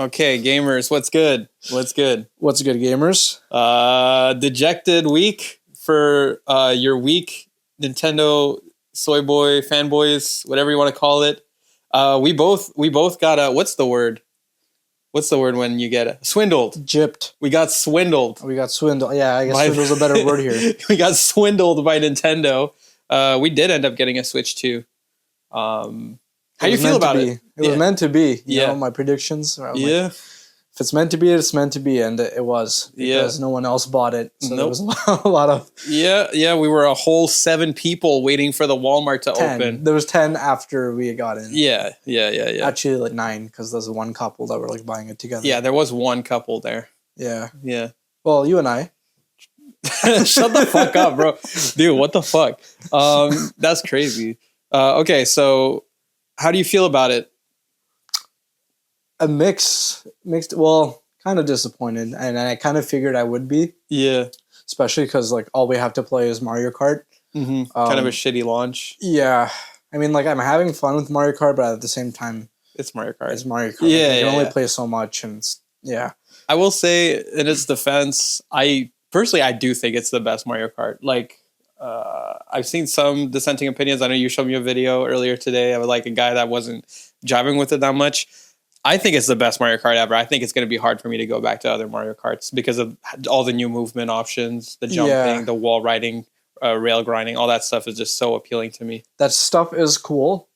Okay, gamers, what's good? What's good, gamers? Dejected week for your week, Nintendo soy boy fanboys, whatever you want to call it. We both got what's the word? What's the word when you get swindled? Gypped. We got swindled. We got swindled. Yeah, I guess swindle's a better word here. We got swindled by Nintendo. We did end up getting a Switch 2. How do you feel about it? It was meant to be. You Yeah. know, my predictions. Yeah. If it's meant to be, it's meant to be, and it was. Because no one else bought it. So there was a lot of... Yeah, we were a whole 7 people waiting for the Walmart to 10. open. There was 10 after we got in. Yeah. Actually, like 9, because there's one couple that were like buying it together. Yeah, there was one couple there. Yeah. Well, you and I. Shut the fuck up, bro. Dude, what the fuck? That's crazy. Okay, so how do you feel about it? A mixed. Well, kind of disappointed, and I kind of figured I would be. Yeah. Especially because like all we have to play is Mario Kart. Mm-hmm. Kind of a shitty launch. Yeah, I mean, like I'm having fun with Mario Kart, but at the same time, it's Mario Kart. It's Mario Kart. Yeah, you can only play so much, and I will say, in its defense, I do think it's the best Mario Kart. Like, I've seen some dissenting opinions. I know you showed me a video earlier today of like a guy that wasn't jiving with it that much. I think it's the best Mario Kart ever. I think it's going to be hard for me to go back to other Mario Karts because of all the new movement options, the jumping, the wall riding, rail grinding, all that stuff is just so appealing to me. That stuff is cool,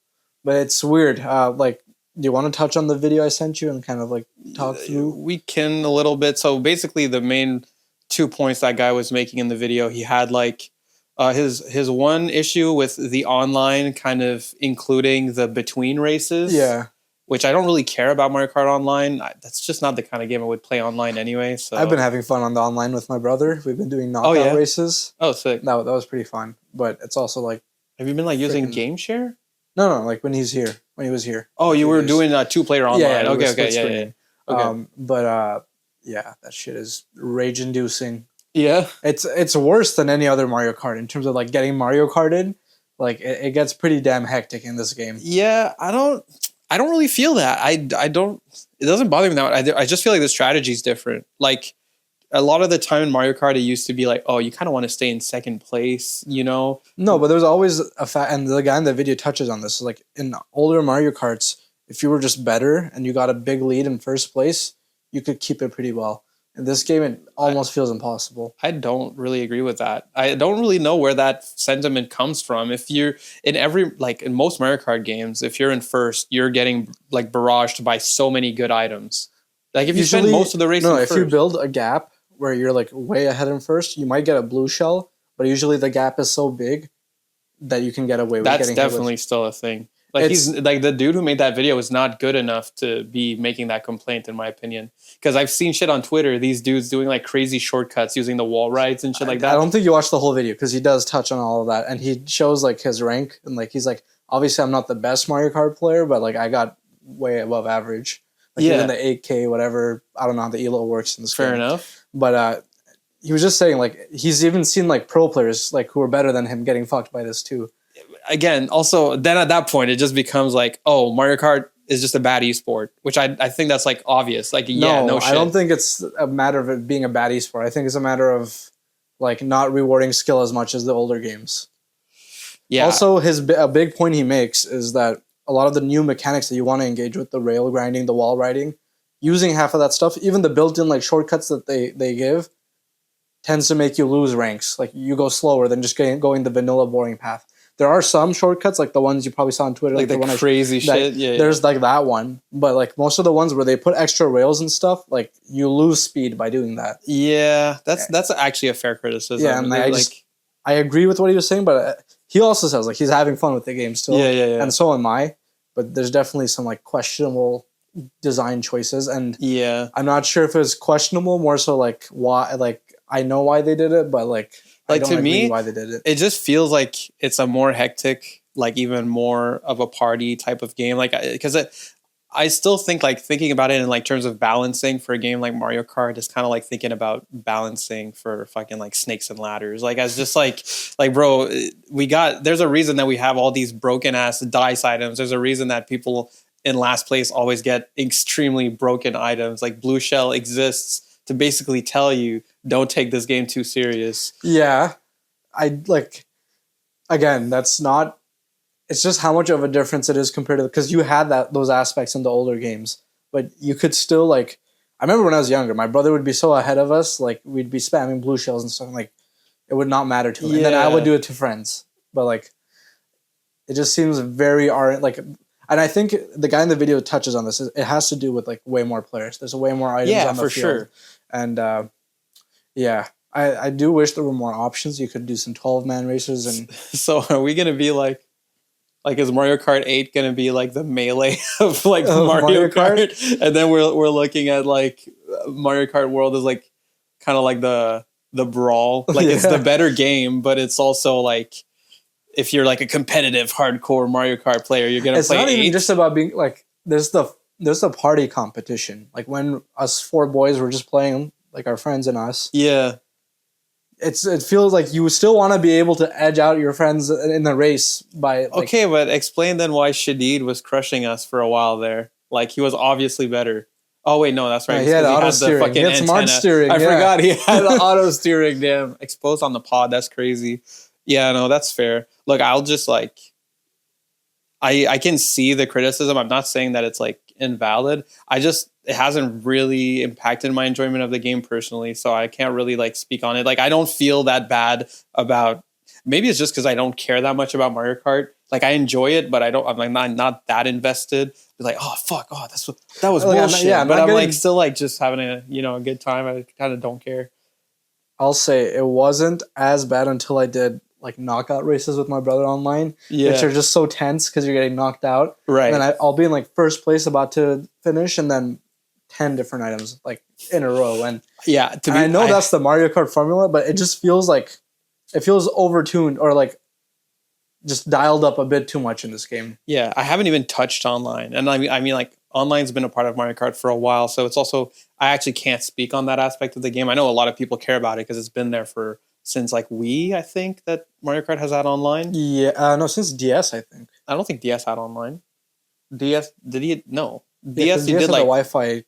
but it's weird. Like, do you want to touch on the video I sent you and kind of like talk through? We can a little bit. So basically the main 2 points that guy was making in the video, he had like his one issue with the online kind of including the between races. Yeah. Which I don't really care about Mario Kart Online. That's just not the kind of game I would play online anyway. So I've been having fun on the online with my brother. We've been doing knockout races. Oh, sick. That was pretty fun. But it's also like... Have you been like using Game Share? No, like when he was here. Oh, you were doing a 2-player online. Yeah, okay. Okay. But that shit is rage-inducing. Yeah. It's worse than any other Mario Kart in terms of like getting Mario Karted. Like it gets pretty damn hectic in this game. Yeah, I don't really feel that. I don't. It doesn't bother me that much. I just feel like the strategy is different. Like a lot of the time in Mario Kart, it used to be like, oh, you kind of want to stay in second place, you know? No, but there's always a fact, and the guy in the video touches on this. Like in older Mario Karts, if you were just better and you got a big lead in first place, you could keep it pretty well. In this game, it almost feels impossible. I don't really agree with that. I don't really know where that sentiment comes from. If you're in in most Mario Kart games, if you're in first, you're getting like barraged by so many good items. Like if you spend most of the race if you build a gap where you're like way ahead in first, you might get a blue shell, but usually the gap is so big that you can get away with getting hit with. That's definitely still a thing. Like he's like the dude who made that video is not good enough to be making that complaint, in my opinion. Because I've seen shit on Twitter, these dudes doing like crazy shortcuts using the wall rides and shit like that. I don't think you watched the whole video because he does touch on all of that, and he shows like his rank and like he's like, obviously I'm not the best Mario Kart player, but like I got way above average. Like even the 8K whatever. I don't know how the ELO works in this game. Fair enough. But he was just saying like he's even seen like pro players like who are better than him getting fucked by this too. Again, also, then at that point, it just becomes like, oh, Mario Kart is just a bad esport, which I think that's like obvious. Like, no shit. I don't think it's a matter of it being a bad esport. I think it's a matter of like not rewarding skill as much as the older games. Yeah. Also, a big point he makes is that a lot of the new mechanics that you want to engage with, the rail grinding, the wall riding, using half of that stuff, even the built-in like shortcuts that they give, tends to make you lose ranks. Like you go slower than just going the vanilla boring path. There are some shortcuts, like the ones you probably saw on Twitter. Like the crazy shit? There's like that one. But like most of the ones where they put extra rails and stuff, like you lose speed by doing that. Yeah, that's actually a fair criticism. Yeah, and I agree with what he was saying, but he also says like he's having fun with the game still. Yeah. And so am I. But there's definitely some like questionable design choices. And I'm not sure if it was questionable, more so like why, like I know why they did it, but like to me, why they did it. It just feels like it's a more hectic, like even more of a party type of game. Like, because I still think like thinking about it in like terms of balancing for a game like Mario Kart is kind of like thinking about balancing for fucking like Snakes and Ladders. Like as just like bro, there's a reason that we have all these broken ass dice items. There's a reason that people in last place always get extremely broken items. Like Blue Shell exists to basically tell you, don't take this game too serious. Yeah. I like, again, that's not, it's just how much of a difference it is compared to, because you had those aspects in the older games, but you could still like, I remember when I was younger, my brother would be so ahead of us, like we'd be spamming blue shells and stuff, like it would not matter to him. And then I would do it to friends. But like, it just seems very like, and I think the guy in the video touches on this. It has to do with like way more players. There's way more items on the field. Sure. And yeah, I do wish there were more options. You could do some 12-man races. And so are we going to be like is Mario Kart 8 going to be like the Melee of like Mario Kart? And then we're looking at like Mario Kart World is like kind of like the Brawl. Like it's the better game, but it's also like, if you're like a competitive hardcore Mario Kart player, you're gonna play. It's not even just about being like there's the party competition. Like when us 4 boys were just playing, like our friends and us. Yeah. It feels like you still want to be able to edge out your friends in the race by. Like, okay, but explain then why Shadid was crushing us for a while there. Like he was obviously better. Oh wait, no, that's right. Yeah, he had auto steering. He had smart steering. I forgot he had auto steering. Damn, exposed on the pod. That's crazy. Yeah, no, that's fair. Look, I'll just like, I can see the criticism. I'm not saying that it's like invalid. It hasn't really impacted my enjoyment of the game personally. So I can't really like speak on it. Like, I don't feel that bad about, maybe it's just because I don't care that much about Mario Kart. Like I enjoy it, but I'm like not that invested. Be like, oh fuck, that was bullshit. But I'm like still like just having a good time. I kind of don't care. I'll say it wasn't as bad until I did like knockout races with my brother online, which are just so tense because you're getting knocked out. Right. And then I'll be in like first place about to finish, and then 10 different items like in a row. And yeah, I know that's the Mario Kart formula, but it just feels like it feels overtuned or like just dialed up a bit too much in this game. Yeah, I haven't even touched online, and I mean like online's been a part of Mario Kart for a while, so it's also I actually can't speak on that aspect of the game. I know a lot of people care about it because it's been there since like Wii, I think that Mario Kart has had online. Yeah, no, since DS, I think. I don't think DS had online. DS did he? No, DS you did like Wi-Fi.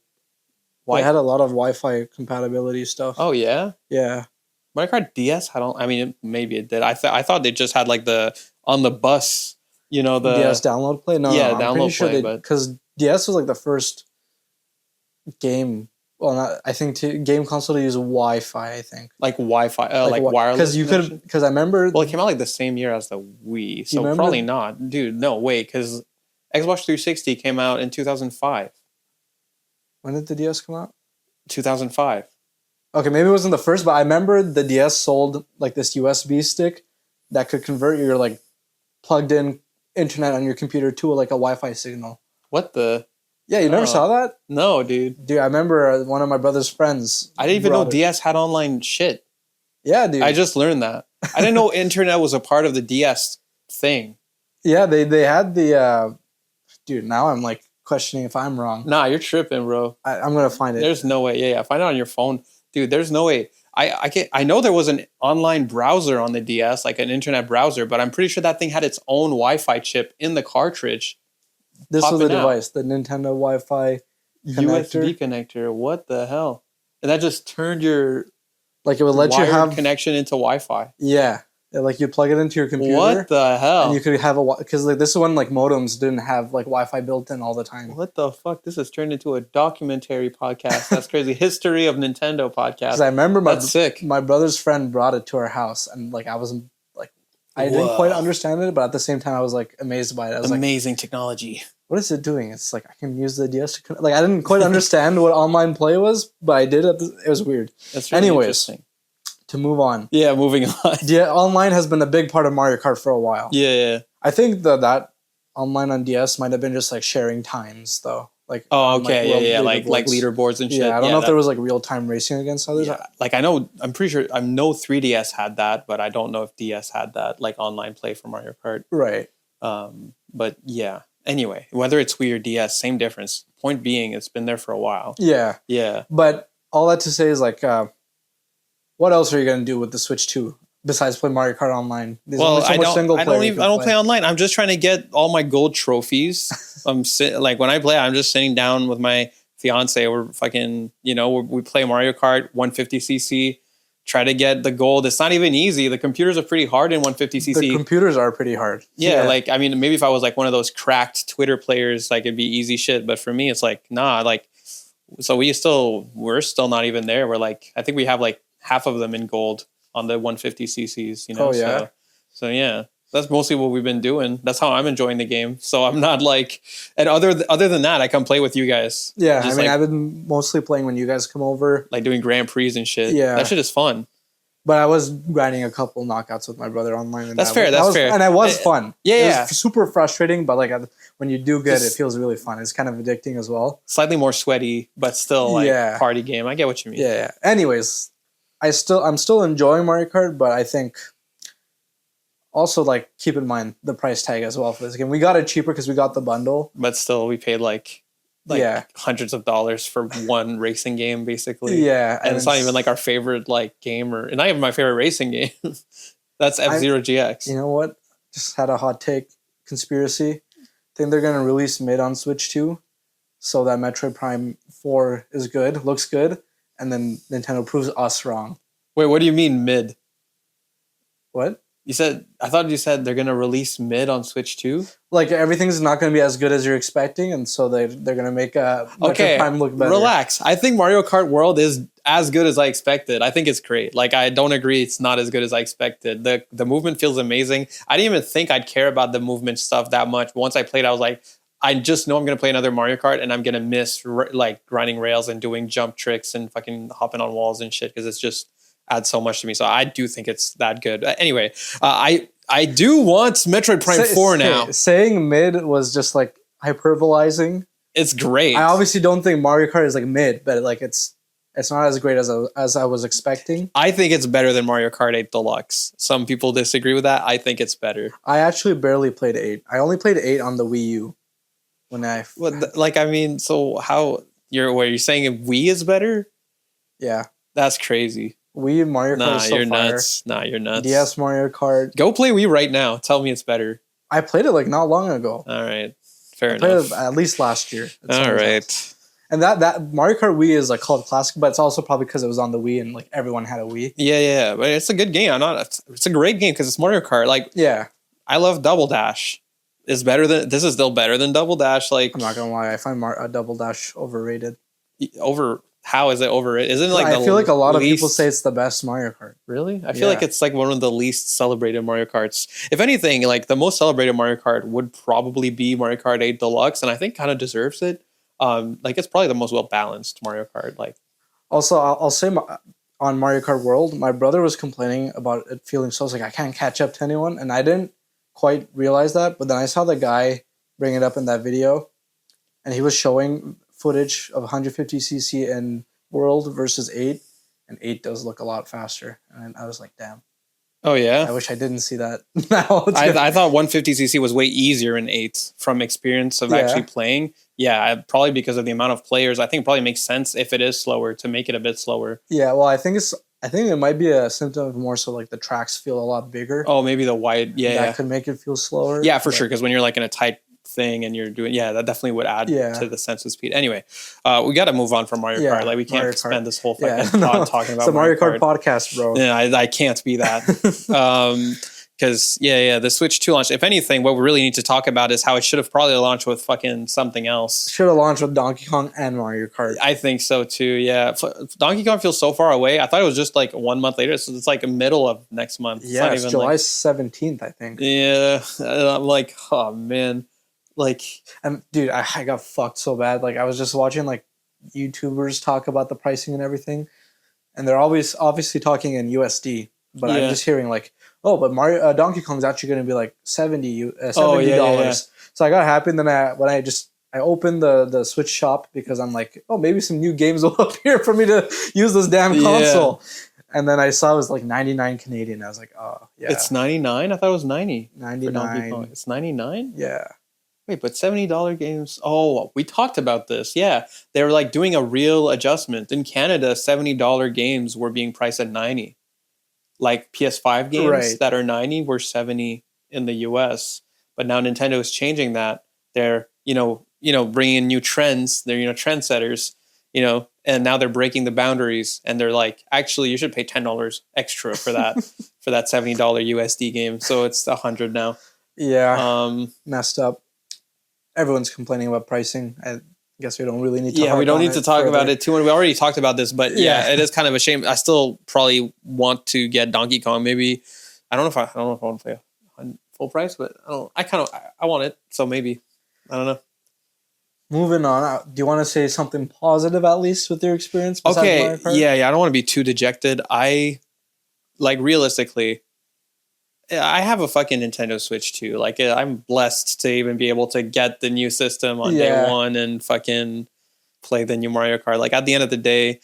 It had a lot of Wi-Fi compatibility stuff. Oh yeah, yeah. Mario Kart DS had on. I mean, maybe it did. I thought they just had like the on the bus. The DS download play. No, yeah, no, download play, but because DS was like the first game. Well, I think game console to use Wi-Fi. I think like Wi-Fi, like wireless. Because I remember. Well, it came out like the same year as the Wii, so probably not, dude. No, wait, because Xbox 360 came out in 2005. When did the DS come out? 2005. Okay, maybe it wasn't the first, but I remember the DS sold like this USB stick that could convert your like plugged in internet on your computer to like a Wi-Fi signal. What the? Yeah, you never saw that? No, dude. Dude, I remember one of my brother's friends. I didn't even know DS had online shit. Yeah, dude. I just learned that. I didn't know internet was a part of the DS thing. Yeah, they had the... dude, now I'm like questioning if I'm wrong. Nah, you're tripping, bro. I'm going to find it. There's no way. Yeah, find it on your phone. Dude, there's no way. I know there was an online browser on the DS, like an internet browser, but I'm pretty sure that thing had its own Wi-Fi chip in the cartridge. This was the device, the Nintendo Wi-Fi connector. USB connector. What the hell? And that just turned your like it would let you have connection into Wi-Fi. Yeah, like you plug it into your computer. What the hell? And you could have because like this is when like modems didn't have like Wi-Fi built in all the time. What the fuck? This has turned into a documentary podcast. That's crazy. History of Nintendo podcast. Because I remember sick. My brother's friend brought it to our house, and like I wasn't. I didn't quite understand it, but at the same time, I was like amazed by it. I was amazing technology. What is it doing? It's like I can use the DS to I didn't quite understand what online play was, but I did. It was weird. That's really interesting. To move on. Yeah, moving on. Yeah, online has been a big part of Mario Kart for a while. Yeah. I think that online on DS might have been just like sharing times though. Like okay, like leaderboards and shit. Yeah, I don't know if there was like real time racing against others. Yeah, like I'm pretty sure 3DS had that, but I don't know if DS had that like online play for Mario Kart. Right. But yeah. Anyway, whether it's Wii or DS, same difference. Point being, it's been there for a while. Yeah. Yeah. But all that to say is like, what else are you gonna do with the Switch 2? besides play Mario Kart Online? There's Well, only so much single player you can I don't play online. I'm just trying to get all my gold trophies. Like when I play, I'm just sitting down with my fiance. We're fucking, we play Mario Kart 150cc. Try to get the gold. It's not even easy. The computers are pretty hard in 150cc. The computers are pretty hard. Yeah, like I mean, maybe if I was like one of those cracked Twitter players, like it'd be easy shit. But for me, it's like nah. Like, so we're still not even there. We're like, I think we have like half of them in gold on the 150cc's. Oh yeah. So yeah, that's mostly what we've been doing. That's how I'm enjoying the game. So I'm not like, and other than that, I come play with you guys. Yeah, Just I mean, like, I've been mostly playing when you guys come over. like doing Grand Prix and shit. Yeah. That shit is fun. But I was grinding a couple knockouts with my brother online. And that's fair. That's fair. And it was fun. Yeah. It was super frustrating, but like when you do good, it feels really fun. It's kind of addicting as well. Slightly more sweaty, but still like party game. I get what you mean. Yeah. Anyways, I'm still enjoying Mario Kart, but I think also like keep in mind the price tag as well for this game. We got it cheaper because we got the bundle. But still, we paid like hundreds of dollars for one racing game, basically. Yeah. And it's not even like our favorite like game or not even my favorite racing game. That's F-Zero GX. You know what? Just had a hot take conspiracy. Think they're gonna release mid on Switch 2 so that Metroid Prime 4 is good, looks good, and then Nintendo proves us wrong. Wait, what do you mean mid? What? I thought you said they're gonna release mid on Switch 2? Like everything's not gonna be as good as you're expecting, and so they're gonna make Metroid Prime look better. Relax. I think Mario Kart World is as good as I expected. I think it's great. Like I don't agree it's not as good as I expected. The movement feels amazing. I didn't even think I'd care about the movement stuff that much. But once I played, I was like, I just know I'm gonna play another Mario Kart and I'm gonna miss like grinding rails and doing jump tricks and fucking hopping on walls and shit because it's just adds so much to me. So I do think it's that good. Anyway, I do want Metroid Prime 4 now. Saying mid was just like hyperbolizing. It's great. I obviously don't think Mario Kart is like mid, but like it's not as great as I was expecting. I think it's better than Mario Kart 8 Deluxe. Some people disagree with that. I think it's better. I actually barely played 8. I only played 8 on the Wii U. So how you're saying Wii is better? Yeah. That's crazy. Wii Mario Kart is so you're fire. nuts. Nah, you're nuts. DS Mario Kart. Go play Wii right now. Tell me it's better. I played it like not long ago. All right. Fair enough. I played it at least last year. All right. And that Mario Kart Wii is like called classic, but it's also probably because it was on the Wii and like everyone had a Wii. Yeah. But it's a good game. It's a great game because it's Mario Kart. Like, yeah. I love Double Dash. This is still better than Double Dash. Like, I'm not gonna lie, I find Double Dash overrated. How is it overrated? Isn't it like I feel like a lot of people say it's the best Mario Kart. Really? I feel like it's like one of the least celebrated Mario Karts. If anything, like the most celebrated Mario Kart would probably be Mario Kart 8 Deluxe, and I think kind of deserves it. Like it's probably the most well balanced Mario Kart. Like, also, I'll say on Mario Kart World, my brother was complaining about it feeling so like I can't catch up to anyone, and I didn't quite realize that. But then I saw the guy bring it up in that video, and he was showing footage of 150cc in World versus 8, and 8 does look a lot faster. And I was like, damn. Oh, yeah? I wish I didn't see that. Now I thought 150cc was way easier in 8 from experience of actually playing. Yeah, probably because of the amount of players. I think it probably makes sense if it is slower to make it a bit slower. Yeah, well, I think it might be a symptom of more so like the tracks feel a lot bigger. Oh, maybe the wide, That could make it feel slower. Yeah, for sure, because when you're like in a tight thing and you're doing that definitely would add to the sense of speed. Anyway, we got to move on from Mario Kart. Like we can't spend this whole fucking pod talking about it's a Mario Kart podcast, bro. Yeah, I can't be that. Because the Switch 2 launch. If anything, what we really need to talk about is how it should have probably launched with fucking something else. Should have launched with Donkey Kong and Mario Kart. I think so too. Yeah, Donkey Kong feels so far away. I thought it was just like 1 month later, so it's like the middle of next month. Yeah, it's July 17th, I think. Yeah, I'm like, oh man. Like, dude, I got fucked so bad. Like, I was just watching like YouTubers talk about the pricing and everything, and they're always obviously talking in USD. But I'm just hearing like, oh, but Donkey Kong's actually going to be like $70. So I got happy, and then I opened the Switch shop because I'm like, oh, maybe some new games will appear for me to use this damn console. And then I saw it was like 99 Canadian. I was like, oh yeah, it's 99. I thought it was 90. 99. It's 99. Yeah. Wait, but $70 games? Oh, we talked about this. Yeah, they were like doing a real adjustment in Canada. $70 games were being priced at 90. like PS5 games Right. that are 90 were 70 in the US. But now Nintendo is changing that. They're, bringing in new trends. They're, trendsetters, and now they're breaking the boundaries, and they're like, actually, you should pay $10 extra for that for that $70 USD game. So it's 100 now. Yeah, messed up. Everyone's complaining about pricing. I guess we don't really need to. Yeah, we don't need to talk about it too much. We already talked about this, but yeah, it is kind of a shame. I still probably want to get Donkey Kong. Maybe I don't know if I want to play full price, but I want it. So maybe I don't know. Moving on, do you want to say something positive at least with your experience? Okay, yeah. I don't want to be too dejected. Realistically, I have a fucking Nintendo Switch too. Like, I'm blessed to even be able to get the new system on day one and fucking play the new Mario Kart. Like, at the end of the day,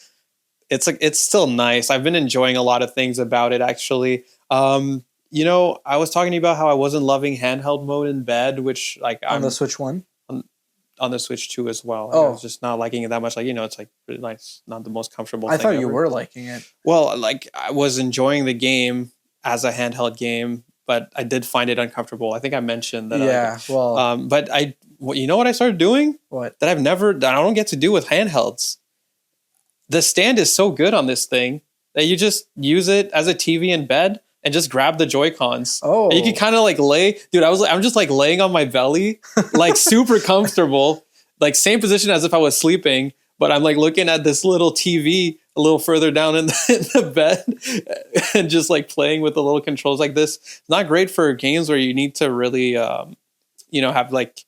it's still nice. I've been enjoying a lot of things about it, actually. I was talking to you about how I wasn't loving handheld mode in bed, which on the Switch 1? On the Switch 2 as well. Oh. I was just not liking it that much. Like, it's like really nice, not the most comfortable I thing thought you ever. were liking it. Well, like, I was enjoying the game as a handheld game, but I did find it uncomfortable. I think I mentioned that. Yeah, but you know what I started doing? What? That I don't get to do with handhelds. The stand is so good on this thing that you just use it as a TV in bed and just grab the Joy-Cons. Oh. And you can kind of like lay, dude, I'm just like laying on my belly, like super comfortable, like same position as if I was sleeping, but I'm like looking at this little TV a little further down in the bed and just like playing with the little controls like this. It's not great for games where you need to really, have like,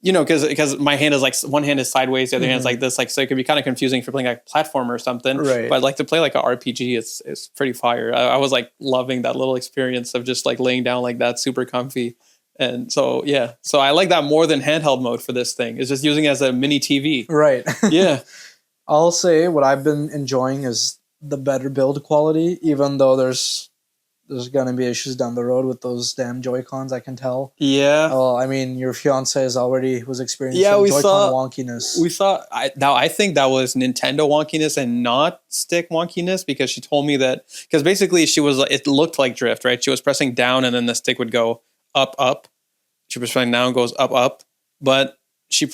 because my hand is like, one hand is sideways, the other hand's like this, like, so it can be kind of confusing for playing like platformer or something. Right. But like to play like a RPG, it's pretty fire. I was like loving that little experience of just like laying down like that, super comfy. And so, yeah. So I like that more than handheld mode for this thing. It's just using it as a mini TV. Right. Yeah. I'll say what I've been enjoying is the better build quality, even though there's going to be issues down the road with those damn Joy-Cons, I can tell. Yeah. Well, I mean, your fiance was experiencing Joy-Con wonkiness. I think that was Nintendo wonkiness and not stick wonkiness, because she told me that, because basically it looked like drift, right? She was pressing down and then the stick would go up, up. She was pressing down, goes up, up. But she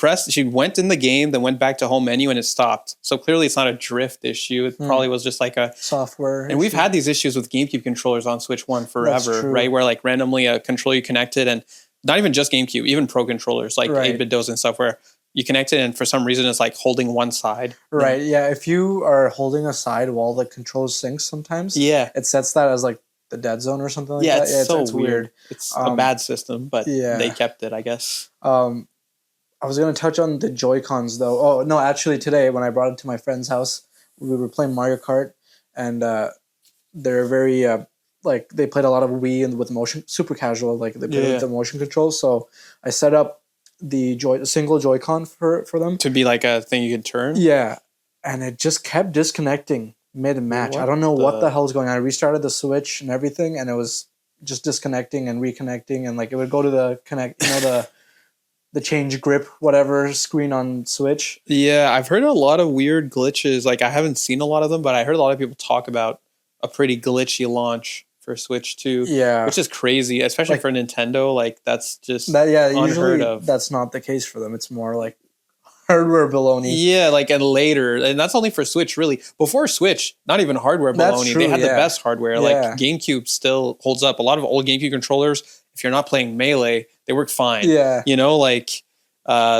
went in the game, then went back to home menu and it stopped. So clearly it's not a drift issue. It probably was just like a software And we've had these issues with GameCube controllers on Switch 1 forever, right? Where like randomly a controller you connected, and not even just GameCube, even Pro controllers, like 8BitDos and stuff, where you connect it and for some reason it's like holding one side. Right, yeah. If you are holding a side while the controller syncs sometimes, it sets that as like the dead zone or something like that. Yeah, it's weird. It's a bad system, but yeah. They kept it, I guess. I was going to touch on the Joy-Cons though. Oh, no, actually today when I brought it to my friend's house, we were playing Mario Kart, and they're very, they played a lot of Wii and with motion, super casual, like they played with the motion controls. So I set up the single Joy-Con for them. To be like a thing you can turn? Yeah. And it just kept disconnecting mid-match. I don't know what the hell is going on. I restarted the Switch and everything, and it was just disconnecting and reconnecting, and like it would go to the connect, the change grip, whatever screen on Switch. Yeah, I've heard a lot of weird glitches. Like, I haven't seen a lot of them, but I heard a lot of people talk about a pretty glitchy launch for Switch 2. Yeah. Which is crazy, especially for Nintendo. Like, that's just unheard of. That's not the case for them. It's more like hardware baloney. Yeah, like, and later. And that's only for Switch, really. Before Switch, not even hardware baloney. They had the best hardware. Yeah. Like, GameCube still holds up. A lot of old GameCube controllers, if you're not playing Melee, they work fine. Yeah.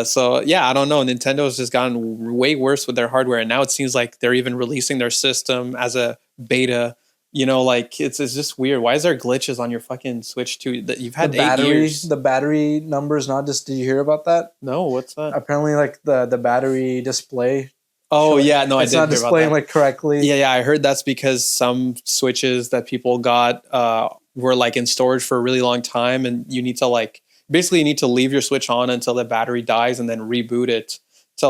So yeah, I don't know. Nintendo's just gotten way worse with their hardware, and now it seems like they're even releasing their system as a beta. It's just weird. Why is there glitches on your fucking Switch 2 that you've had 8 years? The battery numbers not just. Did you hear about that? No, what's that? Apparently, like the battery display. Oh yeah, no, it's not displaying like correctly. Yeah, I heard that's because some Switches that people got were like in storage for a really long time, and you need to basically you need to leave your Switch on until the battery dies and then reboot it to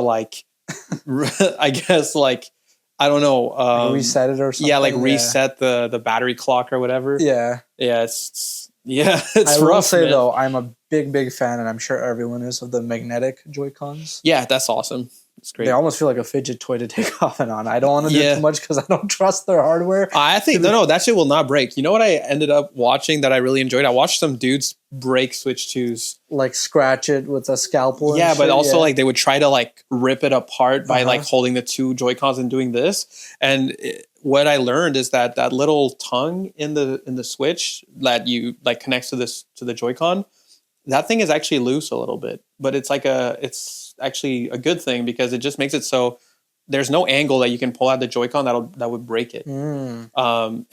I guess I don't know, reset it or something. Yeah, reset the battery clock or whatever. Yeah. Yeah, it's rough. I will say though, I'm a big fan, and I'm sure everyone is, of the magnetic Joy-Cons. Yeah, that's awesome. It's great. They almost feel like a fidget toy to take off and on. I don't want to do too much because I don't trust their hardware. I think that shit will not break. You know what I ended up watching that I really enjoyed? I watched some dudes break Switch 2s. Like scratch it with a scalpel. Yeah, but also like they would try to like rip it apart by like holding the two Joy-Cons and doing this. And what I learned is that little tongue in the Switch that you like connects to the Joy-Con, that thing is actually loose a little bit. But it's actually a good thing because it just makes it so there's no angle that you can pull out the Joy-Con that would break it. Mm.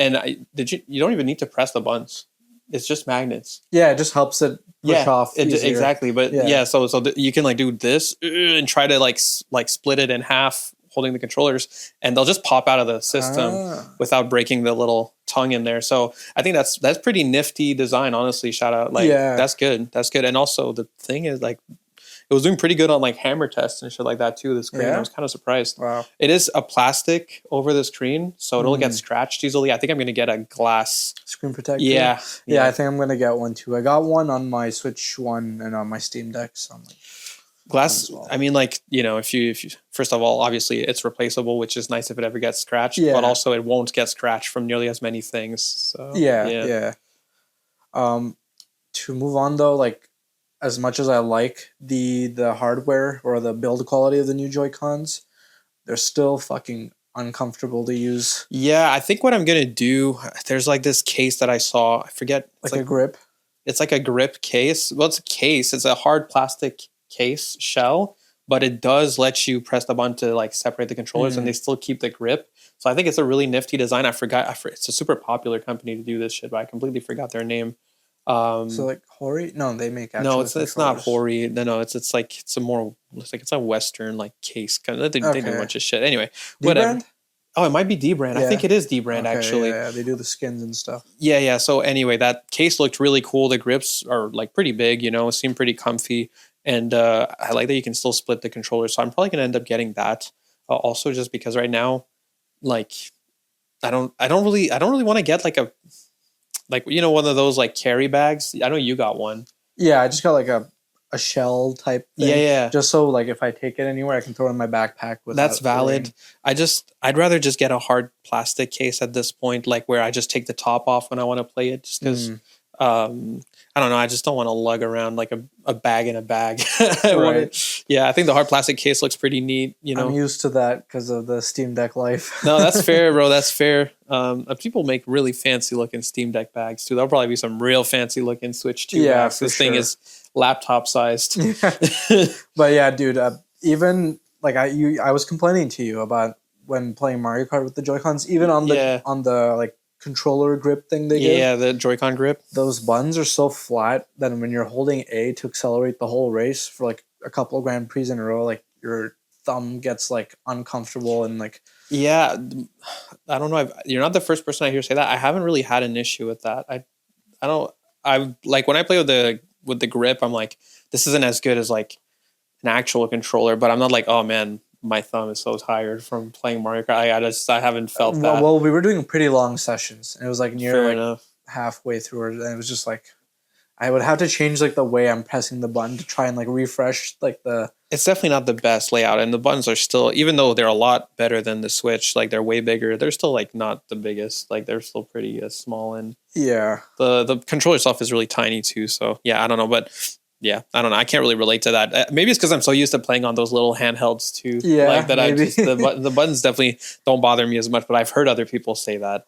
You don't even need to press the buttons. It's just magnets. Yeah, it just helps it push off easier. Exactly. But so you can like do this and try to like split it in half holding the controllers, and they'll just pop out of the system without breaking the little tongue in there. So I think that's pretty nifty design, honestly. Shout out. Like that's good. That's good. And also the thing is like it was doing pretty good on like hammer tests and shit like that too. The screen, I was kind of surprised. Wow. It is a plastic over the screen, so it'll get scratched easily. I think I'm gonna get a glass screen protector. Yeah, I think I'm gonna get one too. I got one on my Switch 1 and on my Steam Deck. So I'm like, glass. Well. I mean, like, you know, if you first of all, obviously it's replaceable, which is nice if it ever gets scratched. But also it won't get scratched from nearly as many things. So yeah. To move on though, like, as much as I like the hardware or the build quality of the new Joy-Cons, they're still fucking uncomfortable to use. Yeah, I think what I'm gonna do, there's like this case that I saw. I forget. It's like a grip. It's like a grip case. Well, it's a case. It's a hard plastic case shell, but it does let you press the button to like separate the controllers, and they still keep the grip. So I think it's a really nifty design. I forgot. It's a super popular company to do this shit, but I completely forgot their name. So like Hori? No, they make actual it's not Hori. No, it's like it's a Western like case kind of. They do a bunch of shit. Anyway, whatever. D-brand? Oh, it might be D-brand. I think it is D-brand actually. Yeah, they do the skins and stuff. Yeah. So anyway, that case looked really cool. The grips are like pretty big, you know, seem pretty comfy, and I like that you can still split the controllers. So I'm probably gonna end up getting that. Also, just because right now, like, I don't really want to get like a. Like, you know, one of those like carry bags. I know you got one. Yeah, I just got like a shell type thing. Yeah. Just so like if I take it anywhere, I can throw it in my backpack. That's valid. I'd rather just get a hard plastic case at this point, like where I just take the top off when I want to play it, just because. I don't know. I just don't want to lug around like a bag in a bag. Right. I think the hard plastic case looks pretty neat. You know, I'm used to that because of the Steam Deck life. No, that's fair, bro. That's fair. People make really fancy looking Steam Deck bags too. There'll probably be some real fancy looking Switch 2 bags. This thing is laptop sized. But yeah, dude. Even like I was complaining to you about when playing Mario Kart with the Joy-Cons. Even on the like controller grip thing they give. Yeah, the Joy-Con grip. Those buttons are so flat that when you're holding A to accelerate the whole race for like a couple of Grand Prix in a row, like your thumb gets like uncomfortable and like. Yeah, I don't know. You're not the first person I hear say that. I haven't really had an issue with that. I like when I play with the grip, I'm like, this isn't as good as like an actual controller, but I'm not like, oh man, my thumb is so tired from playing Mario Kart. I haven't felt that. Well, we were doing pretty long sessions, and it was like Fair enough. halfway through it, and it was just like I would have to change like the way I'm pressing the button to try and like refresh like the. It's definitely not the best layout, and the buttons are still, even though they're a lot better than the Switch, like they're way bigger. They're still like not the biggest. Like they're still pretty small, and the controller itself is really tiny too. So yeah, I don't know, but. Yeah, I don't know. I can't really relate to that. Maybe it's because I'm so used to playing on those little handhelds too. Yeah, like that. maybe. The buttons definitely don't bother me as much. But I've heard other people say that.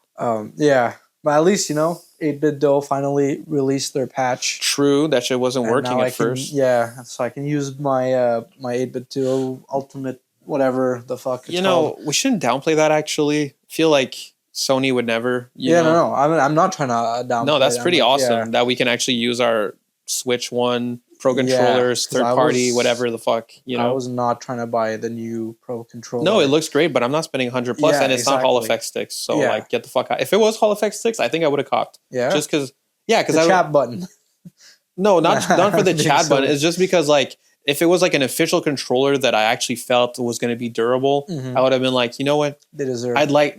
Yeah, but at least 8BitDo finally released their patch. True, that shit wasn't working at first. Yeah, so I can use my my 8BitDo Ultimate whatever the fuck. It's called. We shouldn't downplay that. Actually, feel like Sony would never. No. I'm not trying to downplay. No, that's pretty awesome that we can actually use our Switch One Pro controllers, third party, whatever the fuck, I was not trying to buy the new Pro controller. No, it looks great, but I'm not spending 100 plus, and it's not Hall Effect sticks. So like, get the fuck out. If it was Hall Effect sticks, I think I would have copped. Yeah, just because. Yeah, because the chat button. No, not for the chat button. It's just because like if it was like an official controller that I actually felt was going to be durable, I would have been like, you know what, they deserve. I'd like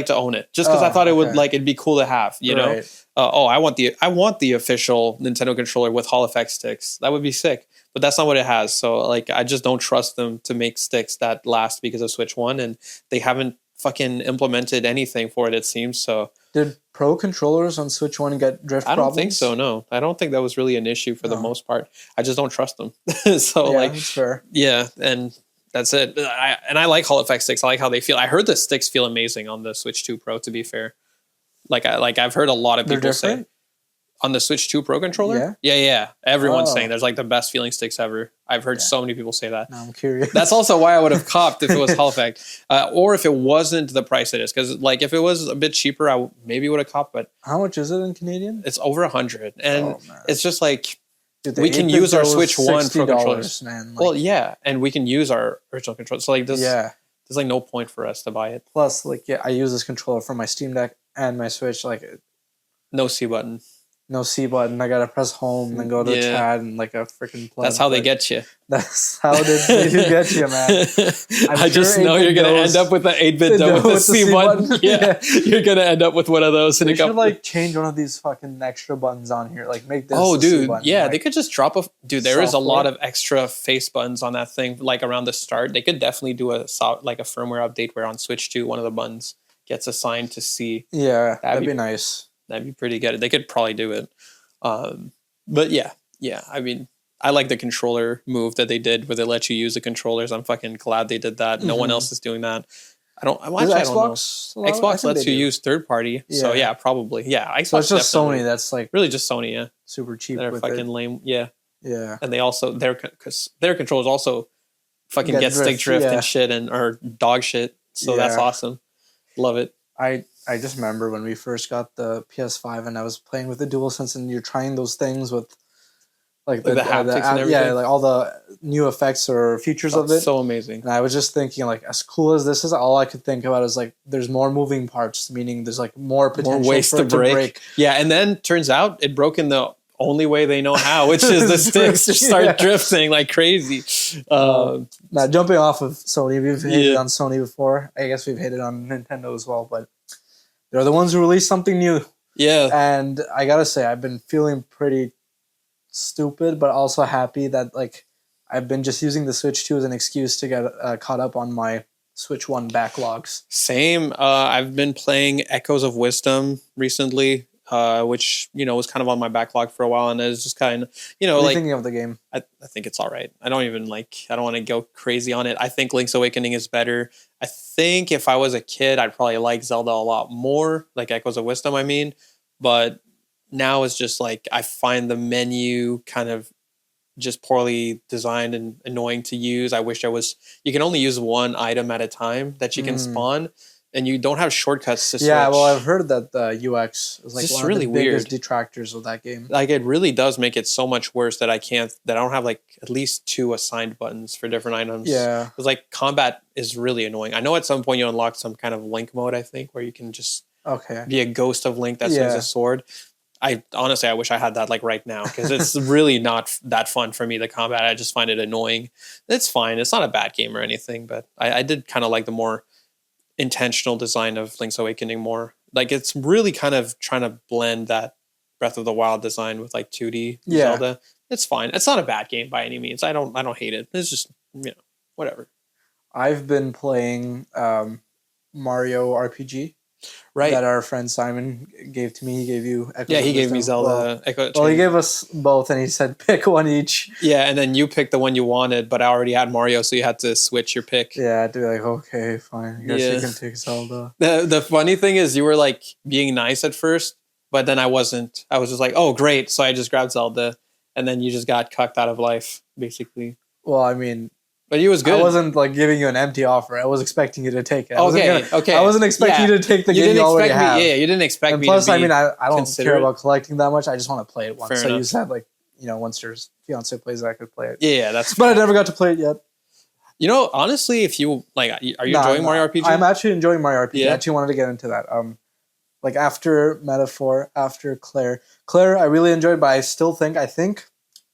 to own it just because I thought it would it'd be cool to have, you know. I want the official Nintendo controller with Hall Effect sticks. That would be sick. but that's not what it has. So like, I just don't trust them to make sticks that last because of Switch 1, and they haven't fucking implemented anything for it, it seems. So did Pro controllers on Switch 1 get drift problems? I don't think so, no. I don't think that was really an issue for the most part. I just don't trust them. So yeah, like, that's fair. Yeah, and that's it. I like Hall Effect sticks. I like how they feel. I heard the sticks feel amazing on the Switch 2 Pro, to be fair. I've heard a lot of people say on the Switch 2 Pro controller. Yeah. Everyone's saying there's like the best feeling sticks ever. I've heard so many people say that. Now I'm curious. That's also why I would have copped if it was Hall Effect, or if it wasn't the price it is. Because like if it was a bit cheaper, I maybe would have copped. But how much is it in Canadian? It's over 100, and it's just like. Dude, we can use our Switch 1 Pro controllers. Man, like, well, yeah, and we can use our original controller. So like this, there's like no point for us to buy it. Plus, like I use this controller for my Steam Deck and my Switch. Like no C button. No C button. I gotta press home and go to chat and like a freaking plug. That's how they get you. That's how they get you, man. I just know you're gonna end up with an 8-bit with the C button. Yeah, you're gonna end up with one of those. They should like change one of these fucking extra buttons on here. Like make this. Oh, dude, yeah, like, they could just drop a. Dude, there is a lot of extra face buttons on that thing. Like around the start, they could definitely do a firmware update where on Switch 2, one of the buttons gets assigned to C. Yeah, that'd be nice. That'd be pretty good. They could probably do it. But yeah. I mean, I like the controller move that they did where they let you use the controllers. I'm fucking glad they did that. No one else is doing that. I don't know. Xbox lets you use third party. Yeah. So yeah, probably. Yeah. Xbox so it's just Sony that's like really just Sony, yeah. Super cheap. They're fucking lame. Yeah. Yeah. And they also their controllers also fucking get stick drift and shit or dog shit. So that's awesome. Love it. I just remember when we first got the PS5 and I was playing with the DualSense and you're trying those things with like the haptics and everything. Yeah, like all the new effects or features of it. So amazing. And I was just thinking like as cool as this is, all I could think about is like there's more moving parts, meaning there's like more potential ways for it to break. Yeah, and then turns out it broke in the only way they know how, which is the sticks start drifting like crazy. Now jumping off of Sony, we've hated on Sony before. I guess we've hated on Nintendo as well, but they're the ones who released something new. Yeah. And I gotta say, I've been feeling pretty stupid, but also happy that like I've been just using the Switch 2 as an excuse to get caught up on my Switch 1 backlogs. Same. I've been playing Echoes of Wisdom recently, which, was kind of on my backlog for a while. And it's just kind of, what are you thinking of the game? I think it's all right. I don't want to go crazy on it. I think Link's Awakening is better. I think if I was a kid, I'd probably like Zelda a lot more, like Echoes of Wisdom, I mean. But now it's just like I find the menu kind of just poorly designed and annoying to use. I wish you can only use one item at a time that you can spawn. And you don't have shortcuts to switch. Yeah, well, I've heard that the UX is like one really of the biggest detractors of that game. Like, it really does make it so much worse that I don't have like at least 2 assigned buttons for different items. Yeah. Because like combat is really annoying. I know at some point you unlock some kind of Link mode, I think, where you can just be a ghost of Link that swings a sword. I wish I had that like right now because it's really not that fun for me, the combat. I just find it annoying. It's fine. It's not a bad game or anything, but I did kind of like the more intentional design of Link's Awakening more. Like it's really kind of trying to blend that Breath of the Wild design with like 2D Zelda. It's fine. It's not a bad game by any means. I don't hate it. It's just, whatever. I've been playing Mario RPG. Right. That our friend Simon gave to me. He gave you Echo. Yeah, he gave me Zelda. Well, he gave us both, and he said pick one each. Yeah, and then you picked the one you wanted, but I already had Mario, so you had to switch your pick. Yeah, I'd be like, okay, fine. I guess you can take Zelda. The funny thing is you were like being nice at first, but then I wasn't. I was just like, oh, great. So I just grabbed Zelda, and then you just got cucked out of life, basically. Well, I mean... But he was good. I wasn't like giving you an empty offer. I was expecting you to take it. Okay. I wasn't expecting you to take the game you already have. Yeah, you didn't expect and me plus, to be I don't care about collecting that much. I just want to play it once. Fair so enough. You said like, once your fiance plays it, I could play it. Yeah, that's But I never got to play it yet. Honestly, if you like, are you enjoying Mario RPG? I'm actually enjoying Mario RPG. Yeah. I actually wanted to get into that. Like after Metaphor, after Claire, I really enjoyed, but I think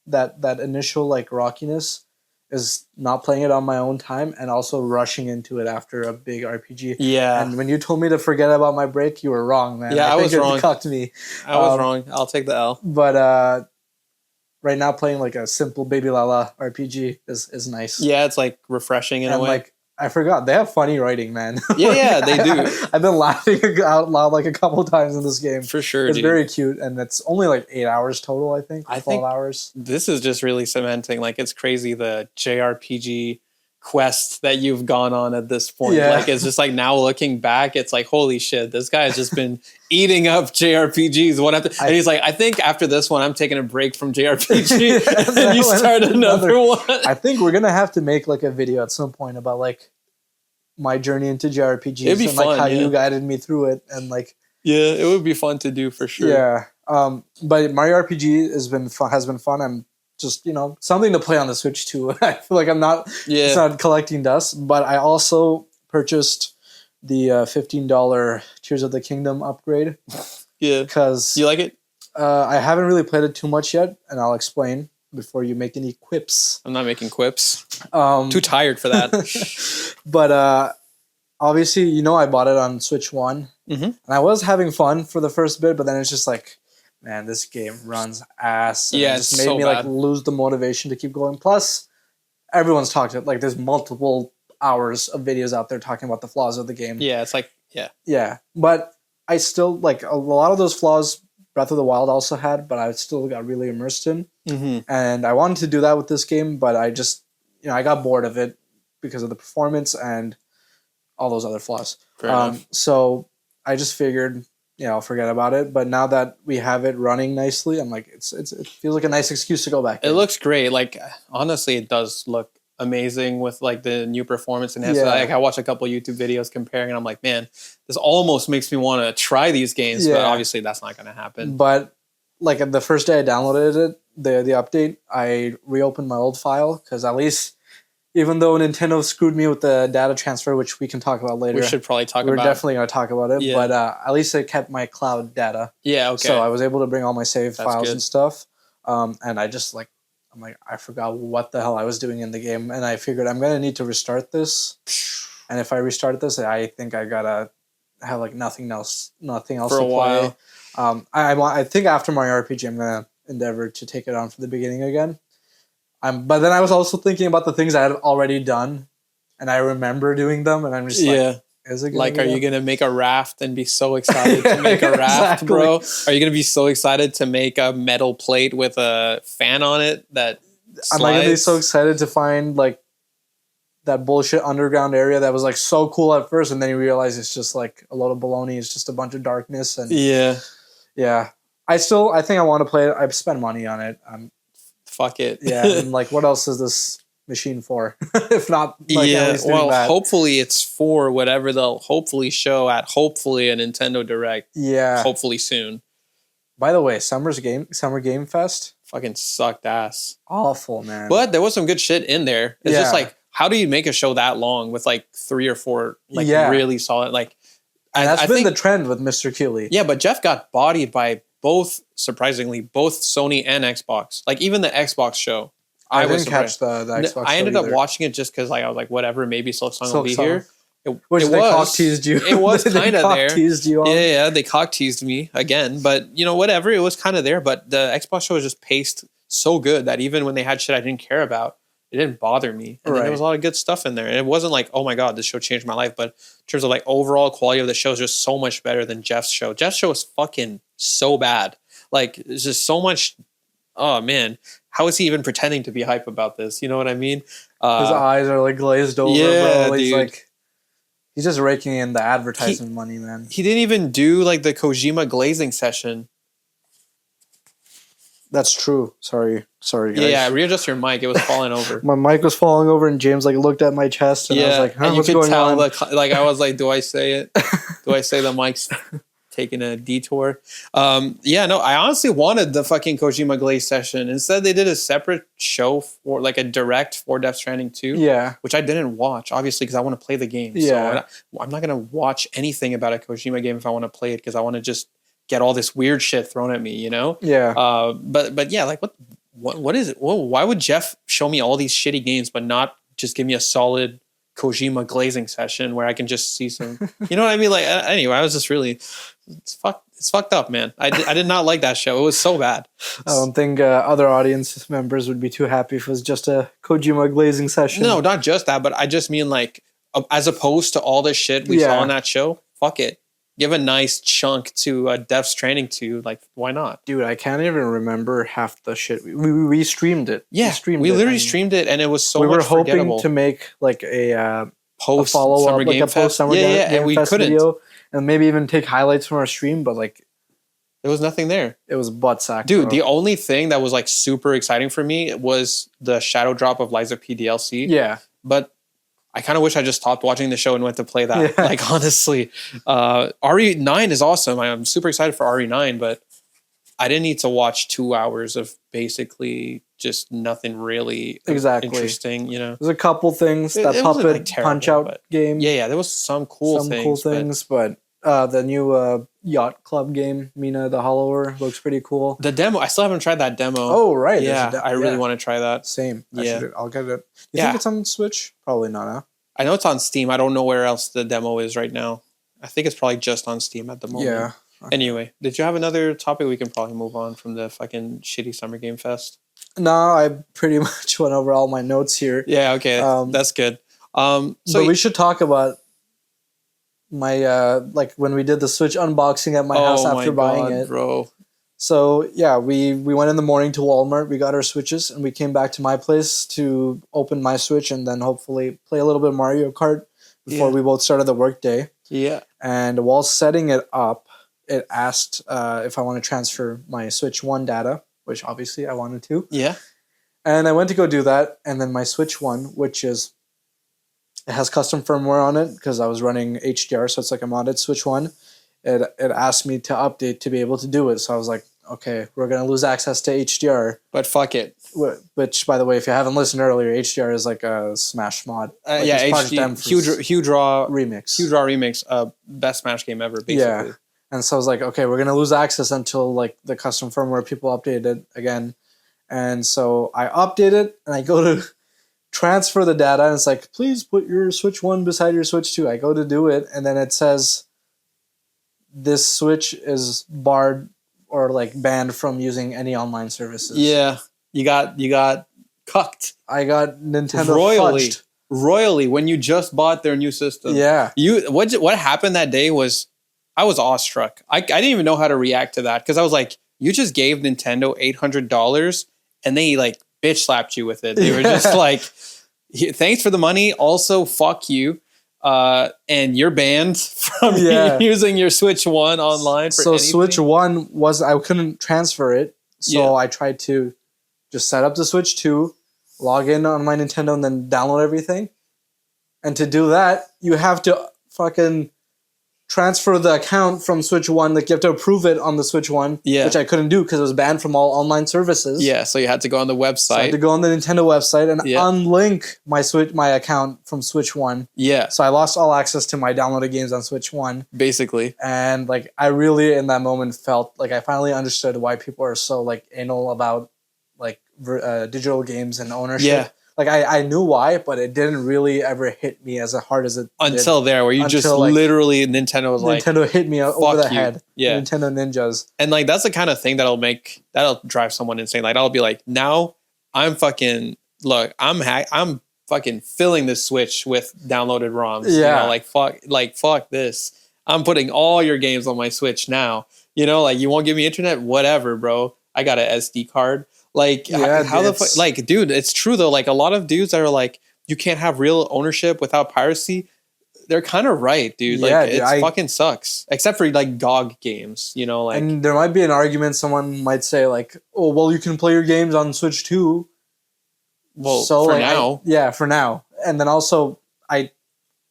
that initial like rockiness is not playing it on my own time and also rushing into it after a big RPG. Yeah. And when you told me to forget about my break, you were wrong, man. Yeah, I was wrong. It cucked me. I was wrong. I'll take the L. But right now playing like a simple Baby Lala RPG is nice. Yeah, it's like refreshing in a way. Like I forgot, they have funny writing, man. Yeah, yeah, they do. I've been laughing out loud like a couple times in this game. For sure, it's dude. very cute, and it's only like 8 hours total. I think 12 hours. This is just really cementing. Like it's crazy the JRPG quest that you've gone on at this point. Yeah. Like it's just like now looking back, it's like holy shit, this guy has just been eating up JRPGs one after. And he's like, I think after this one, I'm taking a break from JRPG, and then you start another one. I think we're gonna have to make like a video at some point about like my journey into JRPGs and fun, like how yeah. you guided me through it, and like yeah, it would be fun to do for sure. Yeah, but Mario RPG has been fun. I'm just something to play on the Switch too. I feel like it's not collecting dust, but I also purchased the $15 Tears of the Kingdom upgrade. Yeah, because you like it. I haven't really played it too much yet, and I'll explain before you make any quips. I'm not making quips. Too tired for that. But obviously, I bought it on Switch 1, and I was having fun for the first bit, but then it's just like, man, this game runs ass. And yeah, it just made me like lose the motivation to keep going. Plus, everyone's talked about, like, there's multiple hours of videos out there talking about the flaws of the game. Yeah, it's like yeah, but I still like a lot of those flaws. Breath of the Wild also had, but I still got really immersed in. And I wanted to do that with this game, but I just, I got bored of it because of the performance and all those other flaws. So I just figured, I'll forget about it. But now that we have it running nicely, I'm like, it feels like a nice excuse to go back. It looks great. Like, honestly, it does look amazing with like the new performance and like I watched a couple YouTube videos comparing, and I'm like, man, this almost makes me want to try these games, but obviously that's not going to happen. But like the first day I downloaded it, the update, I reopened my old file because at least, even though Nintendo screwed me with the data transfer, which we can talk about later, we should probably talk about. We're definitely going to talk about it, yeah. But at least it kept my cloud data. Yeah, okay. So I was able to bring all my save files and stuff, and I just like. I'm like, I forgot what the hell I was doing in the game, and I figured I'm gonna need to restart this. And if I restart this, I think I gotta have like nothing else for to a while. Play. I think after Mario RPG, I'm gonna endeavor to take it on from the beginning again. But then I was also thinking about the things I had already done, and I remember doing them, and I'm just like, is it like, are you gonna make a raft and be so excited to make a raft, bro? Are you gonna be so excited to make a metal plate with a fan on it that slides? Am I gonna be so excited to find like that bullshit underground area that was like so cool at first, and then you realize it's just like a load of baloney. It's just a bunch of darkness, and yeah. I think I want to play it. I've spent money on it. Fuck it. Yeah, and like, what else is this machine for? If not, like, at least doing that. Hopefully it's for whatever they'll hopefully show at hopefully a Nintendo Direct. Yeah, hopefully soon. By the way, Summer Game Fest fucking sucked ass. Awful, man. But there was some good shit in there. It's just like, how do you make a show that long with like 3 or 4 like really solid like? And that's been the trend with Mr. Keighley. Yeah, but Jeff got bodied by surprisingly both Sony and Xbox. Like even the Xbox show. I didn't catch the Xbox. I ended up watching it just because like I was like, whatever, maybe Silksong will be here. Which they cock teased you. It was kind of there. Teased you on. Yeah, they cock teased me again. But whatever, it was kind of there. But the Xbox show was just paced so good that even when they had shit I didn't care about, it didn't bother me. And then there was a lot of good stuff in there. And it wasn't like, oh my God, this show changed my life. But in terms of like overall quality of the show is just so much better than Jeff's show. Jeff's show is fucking so bad. Like it's just so much. Oh man, how is he even pretending to be hype about this? You know what I mean? His eyes are like glazed over, yeah, bro. He's dude. like, he's just raking in the advertising money, man. He didn't even do like the Kojima glazing session. That's true. Sorry, guys. Yeah, readjust your mic. It was falling over. My mic was falling over, and James like looked at my chest, and I was like, and what's going on? Like I was like, do I say it? Do I say the mic's taking a detour? I honestly wanted the fucking Kojima glaze session. Instead, they did a separate show for like a direct for Death Stranding 2. Yeah, which I didn't watch, obviously, because I want to play the game. Yeah, so I'm not gonna watch anything about a Kojima game if I want to play it because I want to just get all this weird shit thrown at me, Yeah. But yeah, like what is it? Whoa, why would Jeff show me all these shitty games but not just give me a solid Kojima glazing session where I can just see some, you know what I mean? Like anyway, I was just really It's fucked up, man. I did not like that show. It was so bad. I don't think other audience members would be too happy if it was just a Kojima glazing session. No, not just that, but I just mean like as opposed to all the shit we saw on that show. Fuck it. Give a nice chunk to Death Stranding 2. Like, why not? Dude, I can't even remember half the shit. We streamed it. Yeah, we literally streamed it, and it was so much forgettable. We were hoping to make like a follow up, like a post summer game and we couldn't. Video, and maybe even take highlights from our stream, but like there was nothing there. It was butt sack. Dude, the only thing that was like super exciting for me was the shadow drop of Lies of P DLC. Yeah, but I kind of wish I just stopped watching the show and went to play that. Yeah. Like, honestly, RE9 is awesome. I'm super excited for RE9, but I didn't need to watch 2 hours of basically just nothing really interesting, you know? There's a couple things. That Puppet like Punch-Out game. Yeah, there was some cool things. But the new Yacht Club game, Mina the Hollower, looks pretty cool. The demo, I still haven't tried that demo. Oh, right. Yeah, I really want to try that. Same. I'll get it. You think it's on Switch? Probably not, huh? I know it's on Steam. I don't know where else the demo is right now. I think it's probably just on Steam at the moment. Yeah. Anyway, did you have another topic? We can probably move on from the fucking shitty Summer Game Fest. No, I pretty much went over all my notes here. Yeah, okay. That's good. So we should talk about my like when we did the Switch unboxing at my house after buying it. Bro. So yeah, we went in the morning to Walmart, we got our Switches, and we came back to my place to open my Switch and then hopefully play a little bit of Mario Kart before we both started the work day. Yeah. And while setting it up, it asked if I want to transfer my Switch 1 data, which obviously I wanted to. Yeah. And I went to go do that, and then my Switch 1, which it has custom firmware on it because I was running HDR, so it's like a modded Switch 1. It asked me to update to be able to do it, so I was like, okay, we're going to lose access to HDR. But fuck it. Which, by the way, if you haven't listened earlier, HDR is like a Smash mod. Like HD, Huge Raw Remix. Huge Raw Remix, best Smash game ever, basically. Yeah. And so I was like, okay, we're going to lose access until like the custom firmware people update it again. And so I update it, and I go to transfer the data, and it's like, please put your Switch 1 beside your Switch 2. I go to do it, and then it says, this Switch is barred or like banned from using any online services. Yeah, you got cucked. I got Nintendo royally when you just bought their new system. Yeah. What happened that day was I was awestruck. I didn't even know how to react to that because I was like, you just gave Nintendo $800 and they like bitch slapped you with it. They were just like, thanks for the money. Also, fuck you. And you're banned from using your Switch 1 online. For anything. Switch 1 I couldn't transfer it. So I tried to just set up the Switch 2, log in on my Nintendo, and then download everything. And to do that, you have to fucking transfer the account from Switch 1. Like, you have to approve it on the Switch 1, which I couldn't do because it was banned from all online services. Yeah, so you had to go on the website. So I had to go on the Nintendo website and unlink my account from Switch 1. Yeah. So I lost all access to my downloaded games on Switch 1. Basically. And, like, I really, in that moment, felt like I finally understood why people are so, like, anal about, like, digital games and ownership. Yeah. Like, I knew why, but it didn't really ever hit me as hard as it until did. There, where you just literally, Nintendo was like... Nintendo hit me over the head. Yeah. Nintendo ninjas. And, like, that's the kind of thing that'll drive someone insane. Like, I'll be like, now I'm fucking... Look, I'm fucking filling this Switch with downloaded ROMs. Yeah. You know, fuck this. I'm putting all your games on my Switch now. You know, like, you won't give me internet? Whatever, bro. I got an SD card. Like, how the fuck? Like, dude, it's true, though. Like, a lot of dudes that are like, you can't have real ownership without piracy. They're kind of right, dude. Like, it fucking sucks. Except for, like, GOG games, you know? Like, and there might be an argument someone might say, like, oh, well, you can play your games on Switch too. Well, so, for now. For now. And then also, I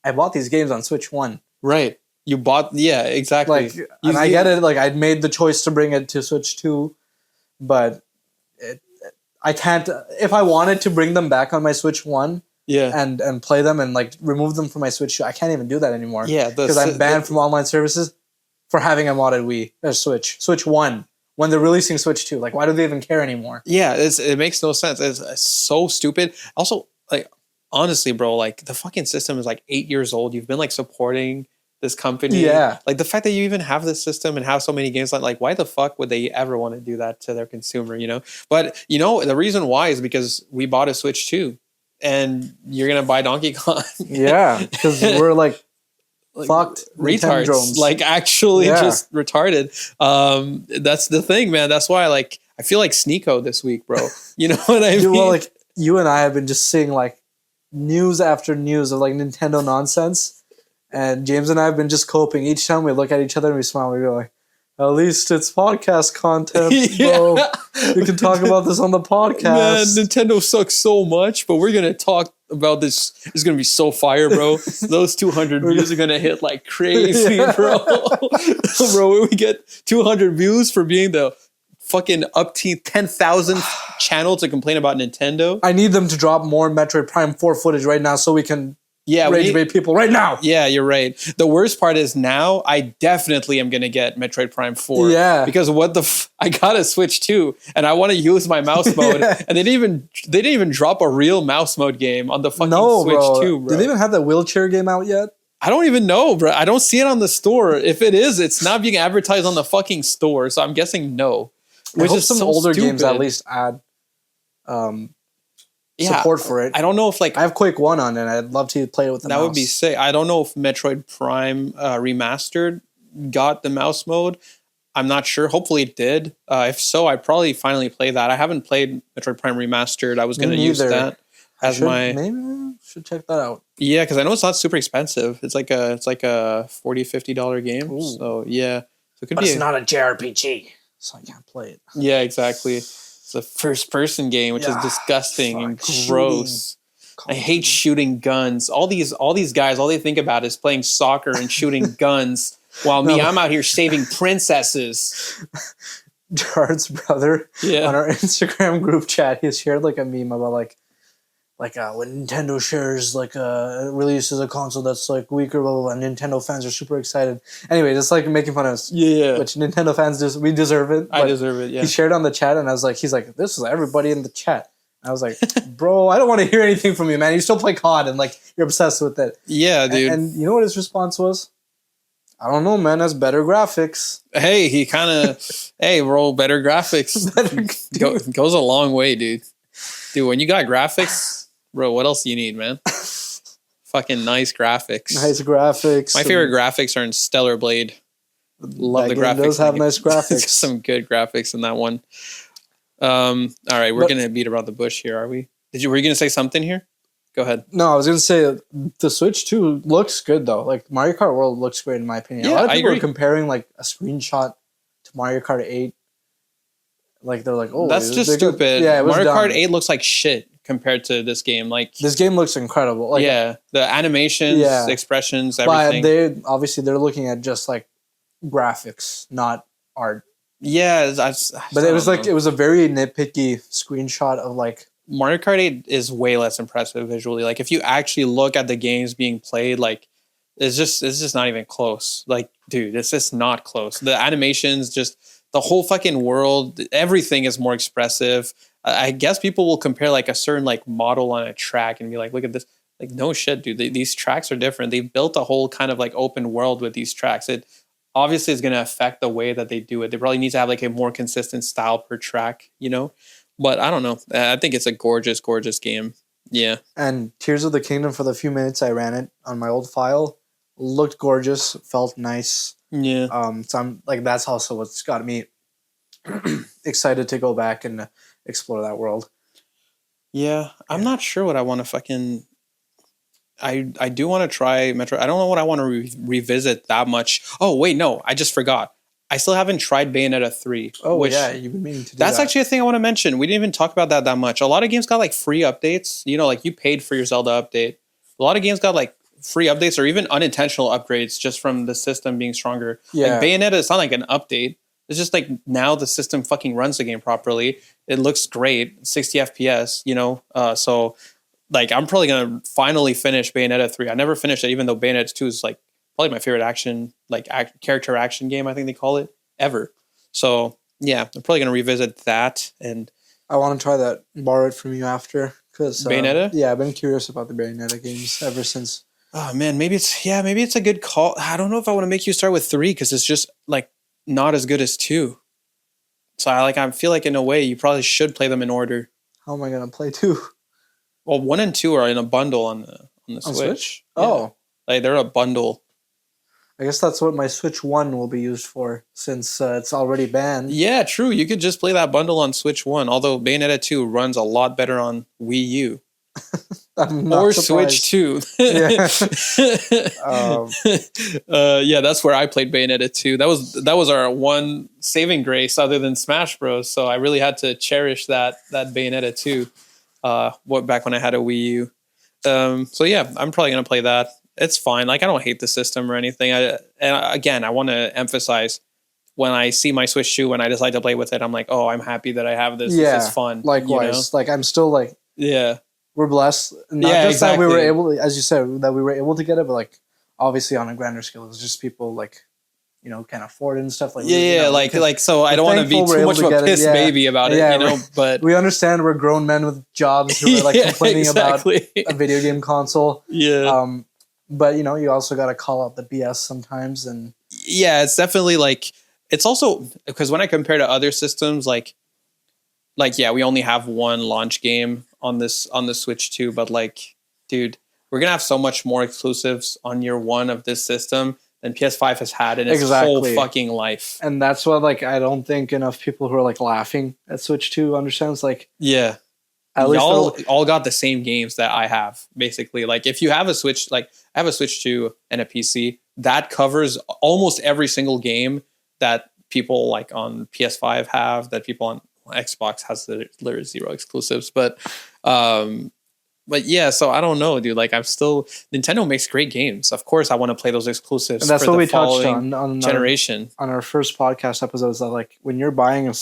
bought these games on Switch 1. Right. You bought... Yeah, exactly. Like, and I get it. Like, I'd made the choice to bring it to Switch 2. But... I can't, if I wanted to bring them back on my Switch 1 and play them and like remove them from my Switch 2, I can't even do that anymore. Yeah. Because I'm banned from online services for having a modded Wii or Switch 1 when they're releasing Switch 2. Like, why do they even care anymore? Yeah, it makes no sense. It's so stupid. Also, like, honestly, bro, like the fucking system is like 8 years old. You've been like supporting this company. Yeah. Like the fact that you even have this system and have so many games, like why the fuck would they ever want to do that to their consumer, you know? But you know, the reason why is because we bought a Switch 2 and you're going to buy Donkey Kong. Yeah, because we're like fucked retards, Nintendromes. like actually just retarded. That's the thing, man. That's why like I feel like Sneeko this week, bro. You know what I mean? Well, like you and I have been just seeing like news after news of like Nintendo nonsense. And James and I have been just coping. Each time we look at each other and we smile, we go like, at least it's podcast content, bro. We can talk about this on the podcast. Man, Nintendo sucks so much, but we're going to talk about this. It's going to be so fire, bro. Those 200 views are going to hit like crazy, bro. Bro, when we get 200 views for being the fucking up to 10,000 channel to complain about Nintendo. I need them to drop more Metroid Prime 4 footage right now so we can rage bait people right now. Yeah, you're right. The worst part is now I definitely am going to get Metroid Prime 4. Yeah. Because I got a Switch 2 and I want to use my mouse mode. And they didn't even drop a real mouse mode game on the fucking Switch 2, bro. Did they even have that wheelchair game out yet? I don't even know, bro. I don't see it on the store. If it is, it's not being advertised on the fucking store. So I'm guessing no. Which is some older games at least add support for it. I don't know if like I have Quake 1 on and I'd love to play it with the mouse. That would be sick. I don't know if Metroid Prime Remastered got the mouse mode. I'm not sure. Hopefully it did. If so, I'd probably finally play that. I haven't played Metroid Prime Remastered. I was going to use that as maybe I should check that out. Yeah, because I know it's not super expensive. It's like a $40, $50 game. Ooh. So yeah. So it could but it's not a JRPG, so I can't play it. Yeah, exactly. It's a first-person game, which is disgusting and gross. I hate shooting guns. All these guys, all they think about is playing soccer and shooting guns. While I'm out here saving princesses. Jared's brother on our Instagram group chat, he shared like a meme about like when Nintendo shares like releases a console that's like weaker, blah blah blah. Nintendo fans are super excited. Anyway, just like making fun of us. Yeah. Which Nintendo fans we deserve it. I deserve it. Yeah. He shared on the chat, and he's like, this is everybody in the chat. And I was like, bro, I don't want to hear anything from you, man. You still play COD, and like you're obsessed with it. Yeah, dude. And you know what his response was? I don't know, man. That's better graphics. Hey, he kind of, bro, better graphics goes a long way, dude. Dude, when you got graphics, bro, what else do you need, man? Fucking nice graphics. Nice graphics. My favorite graphics are in Stellar Blade. Love the graphics. Those have nice graphics. Some good graphics in that one. All right, we're gonna beat around the bush here, are we? Were you gonna say something here? Go ahead. No, I was going to say the Switch 2 looks good, though. Like, Mario Kart World looks great, in my opinion. Yeah, a lot of people are comparing, like, a screenshot to Mario Kart 8. Like, they're like, oh. That's just stupid. Yeah, Mario Kart 8 looks like shit compared to this game. Like, this game looks incredible. Like, yeah, the animations, expressions, everything. But they're looking at just, like, graphics, not art. Yeah. But it was a very nitpicky screenshot of, like, Mario Kart 8 is way less impressive visually. Like if you actually look at the games being played, like it's just not even close. Like, dude, it's just not close. The animations, just the whole fucking world, everything is more expressive. I guess people will compare like a certain like model on a track and be like, look at this. Like, no shit, dude. These tracks are different. They've built a whole kind of like open world with these tracks. It obviously is going to affect the way that they do it. They probably need to have like a more consistent style per track, you know? But I don't know. I think it's a gorgeous, gorgeous game. Yeah. And Tears of the Kingdom, for the few minutes I ran it on my old file, looked gorgeous, felt nice. Yeah. So I'm like, that's also what's got me excited to go back and explore that world. Yeah. I'm not sure what I want to fucking. I do want to try Metro. I don't know what I want to revisit that much. Oh, wait, no. I just forgot. I still haven't tried Bayonetta 3. Oh, yeah, you've been meaning to do that. That's actually a thing I want to mention. We didn't even talk about that much. A lot of games got like free updates. You know, like you paid for your Zelda update. A lot of games got like free updates or even unintentional upgrades just from the system being stronger. Yeah. Like Bayonetta is not like an update. It's just like now the system fucking runs the game properly. It looks great, 60 FPS, you know? So like I'm probably going to finally finish Bayonetta 3. I never finished it, even though Bayonetta 2 is like probably my favorite action, like character action game, I think they call it, ever. So yeah, I'm probably gonna revisit that, and I want to try that. Borrow it from you after, because Bayonetta. Yeah, I've been curious about the Bayonetta games ever since Oh man, maybe it's a good call. I don't know if I want to make you start with 3 because it's just like not as good as 2. So I feel like in a way you probably should play them in order. How am I gonna play 2? Well, 1 and 2 are in a bundle on the Switch. Yeah. Oh, like they're a bundle. I guess that's what my Switch 1 will be used for, since it's already banned. Yeah, true. You could just play that bundle on Switch 1, although Bayonetta 2 runs a lot better on Wii U. Or surprised. Switch 2. Yeah. Yeah, that's where I played Bayonetta 2. That was our one saving grace other than Smash Bros. So I really had to cherish that Bayonetta 2. Back when I had a Wii U. So yeah, I'm probably gonna play that. It's fine. Like I don't hate the system or anything. And again, I want to emphasize when I see my Switch 2 when I decide to play with it, I'm like, oh, I'm happy that I have this. Yeah, this is fun. Likewise, like I'm still like, yeah, we're blessed. Not Yeah, just that we were exactly. able, as you said, that we were able to get it, but like obviously on a grander scale, it's just people like, can't afford it and stuff like. yeah, like so. I don't want to be thankful we're too much able of to a get it, piss yeah. baby about it, Yeah, But we understand we're grown men with jobs who are like Yeah, complaining exactly. about a video game console. Yeah, But you also got to call out the BS sometimes, and yeah. It's definitely like it's also because when I compare to other systems, like yeah, we only have one launch game on the Switch 2, but like, dude, we're gonna have so much more exclusives on year 1 of this system than PS5 has had in its whole Exactly. fucking life. and that's what like I don't think enough people who are like laughing at Switch 2 understands. Like Yeah. at least Y'all all got the same games that I have, basically. Like if you have a Switch, like I have a Switch 2 and a PC, that covers almost every single game that people like on PS5 have, that people on Xbox has. There zero exclusives. But yeah, so I don't know, dude. Like Nintendo makes great games. Of course I want to play those exclusives and that's for what the we touched following on generation. on our first podcast episode, is that like when you're buying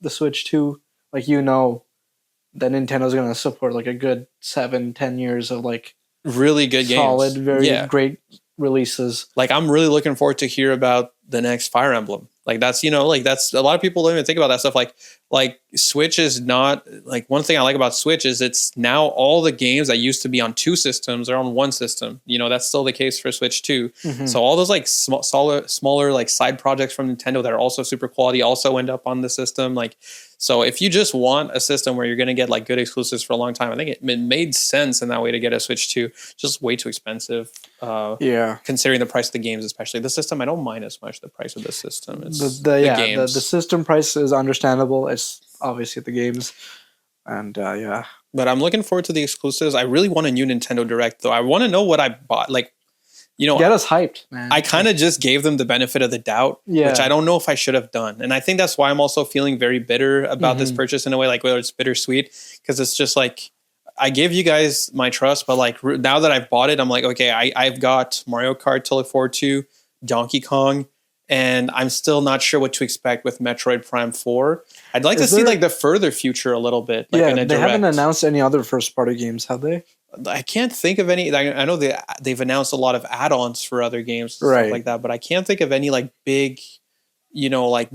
the Switch 2, like that Nintendo's going to support like a good 7-10 years of like Really good solid, games. very great releases. Like I'm really looking forward to hear about the next Fire Emblem. Like that's that's a lot of people don't even think about that stuff. Like Switch is not like, one thing I like about Switch is it's now all the games that used to be on 2 systems are on 1 system. That's still the case for Switch 2. Mhm. So all those like smaller like side projects from Nintendo that are also super quality also end up on the system. Like, so if you just want a system where you're going to get like good exclusives for a long time, I think it made sense in that way to get a Switch 2. Just way too expensive. Yeah. Considering the price of the games, especially the system, I don't mind as much the price of the system. It's The system price is understandable. It's obviously the games, and yeah. But I'm looking forward to the exclusives. I really want a new Nintendo Direct, though. I want to know what I bought. Like, Get us hyped, man. I kind of just gave them the benefit of the doubt, which I don't know if I should have done. And I think that's why I'm also feeling very bitter about this purchase in a way, like whether it's bittersweet, because it's just like, I give you guys my trust, but like now that I've bought it, I'm like, okay, I've got Mario Kart to look forward to, Donkey Kong, and I'm still not sure what to expect with Metroid Prime 4. I'd like to see like the further future a little bit. Like in a they direct. haven't announced any other first party games, have they? I can't think of any. I know they've announced a lot of add-ons for other games, and Right. stuff like that, but I can't think of any like big,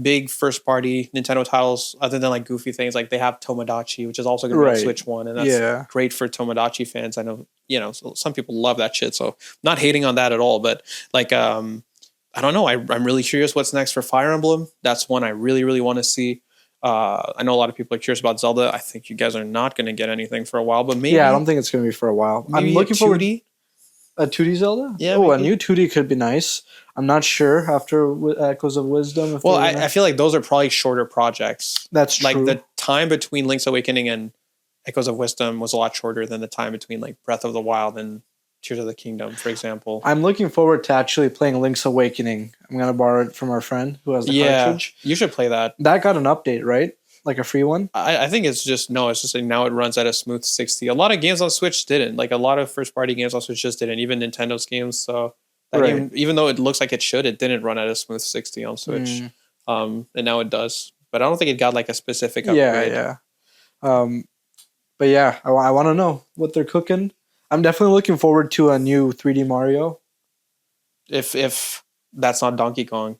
big first-party Nintendo titles other than like goofy things. Like they have Tomodachi, which is also going to be Right. a Switch 1, and that's great for Tomodachi fans. I know, so some people love that shit, so not hating on that at all. But like, I don't know. I'm really curious what's next for Fire Emblem. That's one I really, really want to see. I know a lot of people are curious about Zelda. I think you guys are not going to get anything for a while, but maybe. Yeah, I don't think it's going to be for a while. I'm maybe looking a forward 2D? a 2D Zelda. Yeah, Oh, a maybe. new 2D could be nice. I'm not sure after Echoes of Wisdom. If Well, they're gonna- I feel like those are probably shorter projects. that's true. Like the time between Link's Awakening and Echoes of Wisdom was a lot shorter than the time between like Breath of the Wild and Tears of the Kingdom, for example. I'm looking forward to actually playing Link's Awakening. I'm going to borrow it from our friend who has the cartridge. You should play that. That got an update, right? Like a free one? I think it's just like now it runs at a smooth 60. A lot of games on Switch didn't. Like a lot of first party games on Switch just didn't. Even Nintendo's games. So that Right. game, even though it looks like it should, it didn't run at a smooth 60 on Switch. And now it does. But I don't think it got like a specific upgrade. Yeah. But yeah, I want to know what they're cooking. I'm definitely looking forward to a new 3D Mario. If that's not Donkey Kong.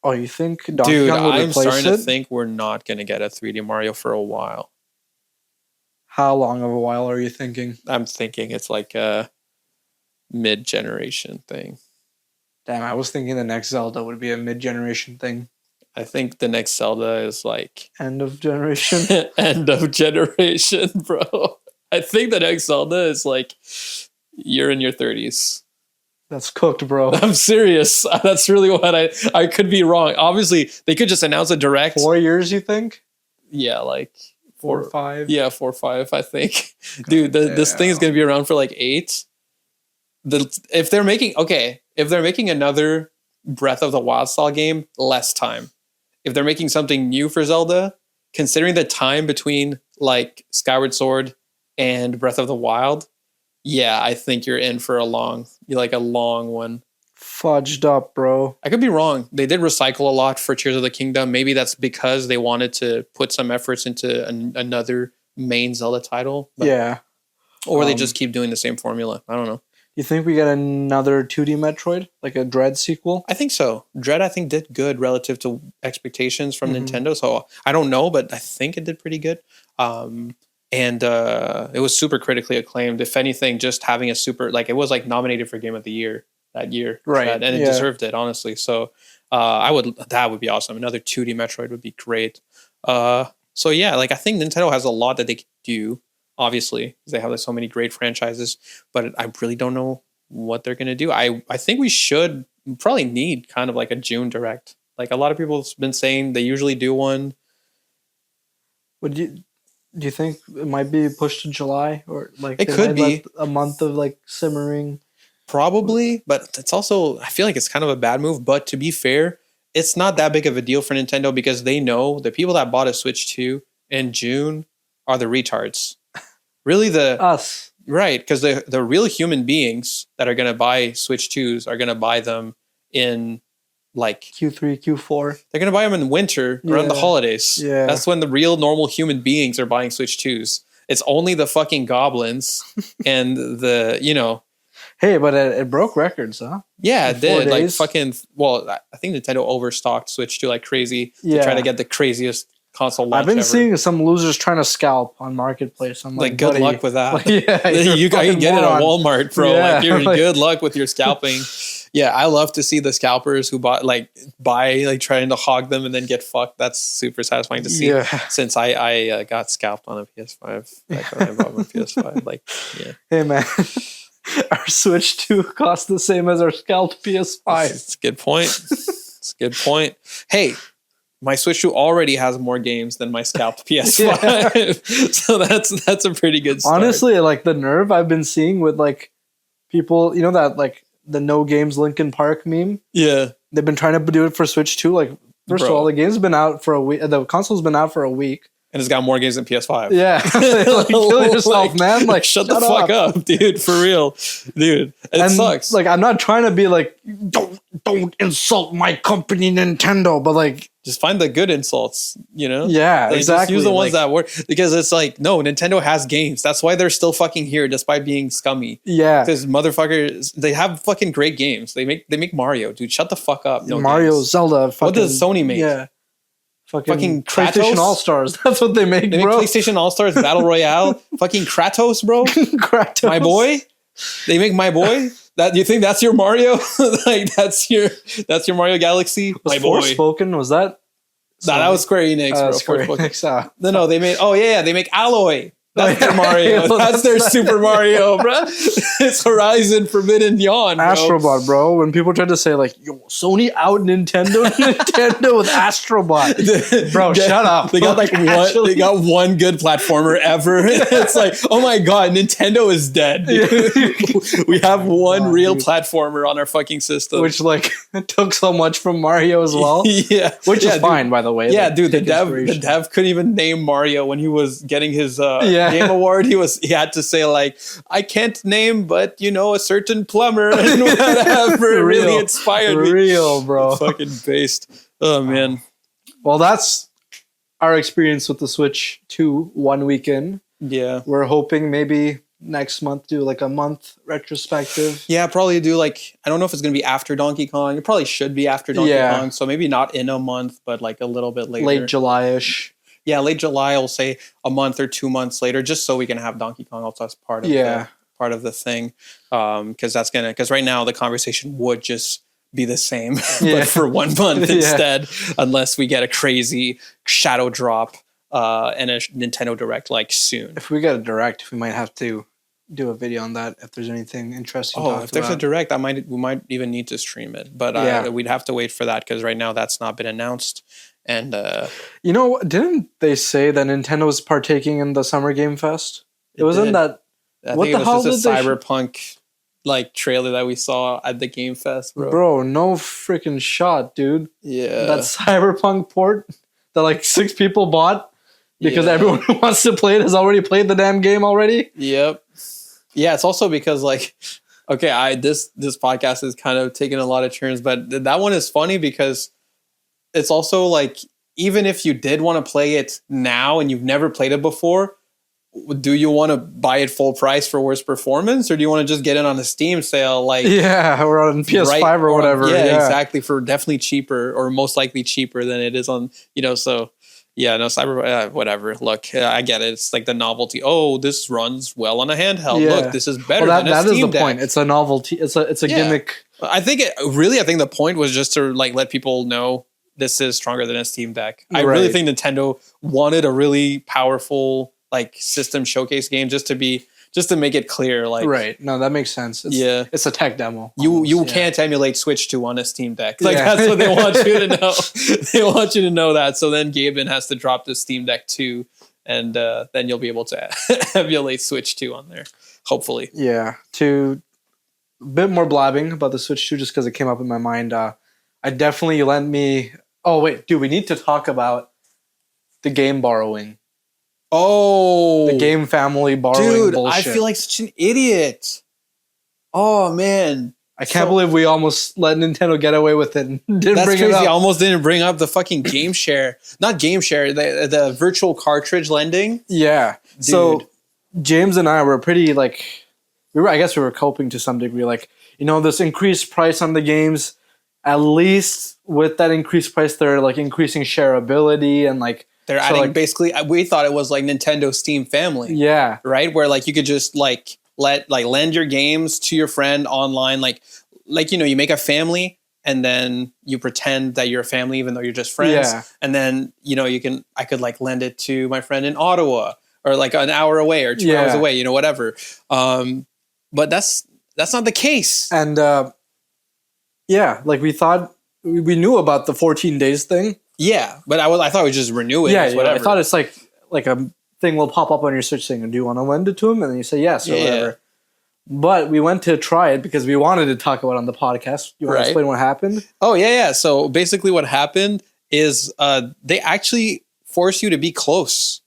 Oh, you think Donkey Dude, Kong would I'm replace starting to it? think we're not going to get a 3D Mario for a while. How long of a while are you thinking? I'm thinking it's like mid-generation thing. Damn, I was thinking the next Zelda would be a mid-generation thing. I think the next Zelda is like end of generation. End of generation, bro. I think the next Zelda is like you're in your 30s. That's cooked, bro. I'm serious. That's really what I could be wrong. Obviously, they could just announce a direct. 4 years, you think? Yeah, like 4 or 5. Yeah, 4 or 5. I think, dude. This thing is gonna be around for like 8. If they're making another Breath of the Wild style game, less time. If they're making something new for Zelda, considering the time between like Skyward Sword and Breath of the Wild, yeah, I think you're in for a long one. Fudged up, bro. I could be wrong. They did recycle a lot for Tears of the Kingdom. Maybe that's because they wanted to put some efforts into another main Zelda title. Yeah. Or they just keep doing the same formula. I don't know. You think we get another 2D Metroid, like a Dread sequel? I think so. Dread, I think, did good relative to expectations from Nintendo. So I don't know, but I think it did pretty good. And it was super critically acclaimed. If anything, just having a super, like, it was like nominated for Game of the Year that year. Right. And it deserved it, honestly. So that would be awesome. Another 2D Metroid would be great. So yeah, like, I think Nintendo has a lot that they could do. Obviously, because they have like so many great franchises, but I really don't know what they're gonna do. I think we probably need kind of like a June direct. Like, a lot of people have been saying they usually do one. Do you think it might be pushed to July, or like it could be a month of like simmering? Probably, but it's also, I feel like it's kind of a bad move. But to be fair, it's not that big of a deal for Nintendo because they know the people that bought a Switch 2 in June are the retards. Really, us, right? Because the real human beings that are going to buy Switch 2s are going to buy them in like Q3, Q4. They're going to buy them in winter around the holidays. Yeah, that's when the real normal human beings are buying Switch 2s. It's only the fucking goblins and the Hey, but it broke records, huh? Yeah, it did. Like, fucking. Well, I think Nintendo overstocked Switch 2 like crazy to try to get the craziest console launch I've been ever. seeing some losers trying to scalp on Marketplace. I'm like, good luck with that. Like, yeah, I can get it at Walmart, bro. Yeah, good luck with your scalping. Yeah, I love to see the scalpers who buy trying to hog them and then get fucked. That's super satisfying to see. Yeah. Since I got scalped on a PS5 back when I bought my PS5. Like, yeah. Hey man, our Switch 2 costs the same as our scalped PS5. It's a good point. It's a good point. Hey, my Switch 2 already has more games than my scalped PS5. So that's a pretty good start. Honestly, like, the nerve I've been seeing with like people, that like the no games Linkin Park meme. Yeah. They've been trying to do it for Switch 2. Like, first of all, the game's been out for a week. The console's been out for a week. And it's got more games than PS5. Yeah. Like, kill yourself, man. Like, shut the fuck up, dude. For real. Dude. It sucks. Like, I'm not trying to be like, don't insult my company, Nintendo, but like, just find the good insults, Yeah, like, exactly. Just use the ones that work. Because it's like, no, Nintendo has games. That's why they're still fucking here despite being scummy. Yeah. Because motherfuckers, they have fucking great games. They make Mario, dude. Shut the fuck up. No Mario, games. Zelda. What does Sony make? Yeah. Fucking Kratos? PlayStation All-Stars. That's what they make, They make PlayStation All-Stars Battle Royale. Fucking Kratos, bro. Kratos. My boy. They make My Boy. That you think that's your Mario? Like, that's your Mario Galaxy? Was Forspoken? Was that? That was Square Enix, bro. Square Enix. No, they made. Oh yeah, they make Alloy. That's their Mario. That's their Super Mario, bro. It's Horizon Forbidden Dawn, bro. Astrobot, bro. When people try to say like, "Yo, Sony out Nintendo with Astrobot," bro, shut up. They got They got one good platformer ever. It's like, oh my god, Nintendo is dead. We have one real platformer on our fucking system, which like took so much from Mario as well. Yeah, which is fine, by the way. Yeah, dude, the dev couldn't even name Mario when he was getting his Game Award. He had to say like, I can't name, but a certain plumber and whatever. Really inspired me. Real, bro. Fucking based. Oh man. Well, that's our experience with the Switch 2 1 week in. Yeah. We're hoping maybe next month do like a month retrospective. Yeah, probably do like, I don't know if it's gonna be after Donkey Kong. It probably should be after Donkey Kong. So maybe not in a month, but like a little bit later. Late July-ish. Yeah, late July, I'll say a month or 2 months later, just so we can have Donkey Kong also as part of part of the thing, because right now the conversation would just be the same, but for 1 month instead, unless we get a crazy shadow drop and a Nintendo Direct like soon. If we get a Direct, we might have to do a video on that if there's anything interesting. If there's a Direct, we might even need to stream it, but we'd have to wait for that because right now that's not been announced. And didn't they say that Nintendo was partaking in the Summer Game Fest? It wasn't that. What the hell did they Cyberpunk like trailer that we saw at the Game Fest, bro? Bro, no freaking shot, dude. Yeah, that Cyberpunk port that like 6 people bought because everyone who wants to play it has already played the damn game already. Yep. Yeah, it's also because like, okay, this podcast is kind of taking a lot of turns, but that one is funny because it's also like, even if you did want to play it now and you've never played it before, do you want to buy it full price for worse performance, or do you want to just get it on a Steam sale, like or on PS5 or whatever? Yeah, exactly, for definitely cheaper, or most likely cheaper than it is on, so Cyber, whatever. Look, I get it. It's like the novelty. Oh, this runs well on a handheld. Yeah. Look, this is better than a Steam Deck. That is the point. It's a novelty. It's a gimmick. I think the point was just to like let people know this is stronger than a Steam Deck. I really think Nintendo wanted a really powerful like system showcase game just to make it clear, like, right. No, that makes sense. It's a tech demo. You can't emulate Switch 2 on a Steam Deck. Like that's what they want you to know. They want you to know that. So then Gaben has to drop the Steam Deck 2, and then you'll be able to emulate Switch 2 on there. Hopefully. Yeah. To a bit more blabbing about the Switch 2, just because it came up in my mind. I definitely lent me. Oh wait, dude, we need to talk about the game borrowing. Oh, the game family borrowing bullshit. I feel like such an idiot. Oh man, I can't believe we almost let Nintendo get away with it. And didn't bring it up. I almost didn't bring up the fucking game share. Not game share, the virtual cartridge lending. Yeah. Dude. So James and I were pretty like I guess we were coping to some degree. Like, this increased price on the games. At least with that increased price, they're like increasing shareability and like. They're adding basically. We thought it was like Nintendo Steam Family. Yeah. Right, where like you could just like lend your games to your friend online, like you make a family and then you pretend that you're a family even though you're just friends. Yeah. And then I could like lend it to my friend in Ottawa or like an hour away or 2 hours away, whatever. But that's not the case. And like we thought we knew about the 14 days thing. Yeah, but I thought we just renew it. Yeah, whatever. I thought it's like a thing will pop up on your Switch saying, "Do you want to lend it to him?" And then you say yes or whatever. But we went to try it because we wanted to talk about it on the podcast. You want to explain what happened? Oh yeah. So basically, what happened is they actually force you to be close.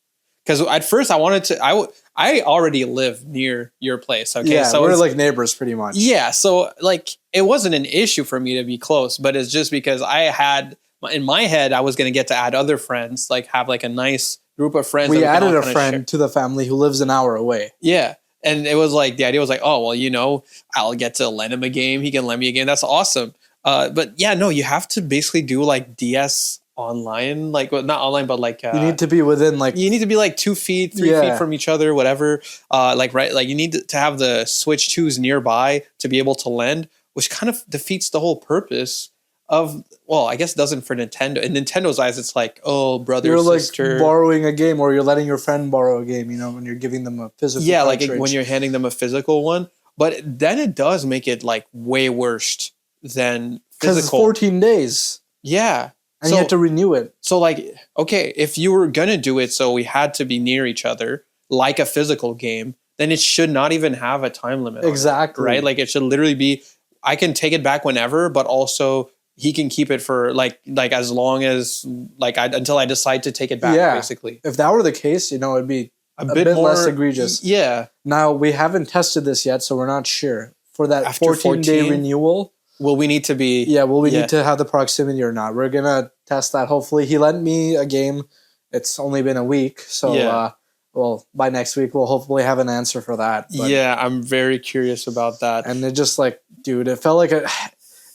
Because at first, I already live near your place. Okay, yeah, so we're like neighbors pretty much. Yeah, so like it wasn't an issue for me to be close, but it's just because I had. In my head, I was going to get to add other friends, like have like a nice group of friends. We added a friend to the family who lives an hour away. Yeah. And it was like, the idea was like, oh, well, I'll get to lend him a game. He can lend me a game. That's awesome. But yeah, no, you have to basically do like DS online, like not online, but like you need to be within like you need to be like 2 feet, 3 feet from each other, whatever. Like you need to have the Switch 2s nearby to be able to lend, which kind of defeats the whole purpose of, well, I guess it doesn't for Nintendo. In Nintendo's eyes, it's like, oh, brother, sister. You're like borrowing a game, or you're letting your friend borrow a game, when you're giving them a physical cartridge. Like when you're handing them a physical one. But then it does make it like way worse than physical. Because it's 14 days. Yeah. And you have to renew it. So like, okay, if you were going to do it so we had to be near each other, like a physical game, then it should not even have a time limit. Exactly. Right? Like it should literally be, I can take it back whenever, but also he can keep it for like as long as until I decide to take it back. Yeah. Basically, if that were the case, it'd be a bit more, less egregious. Yeah. Now we haven't tested this yet, so we're not sure for that 14-day renewal. Will we need to be? Yeah. Will we need to have the proximity or not? We're gonna test that. Hopefully, he lent me a game. It's only been a week, so well, by next week we'll hopefully have an answer for that. But, yeah, I'm very curious about that. And it just like, dude, it felt like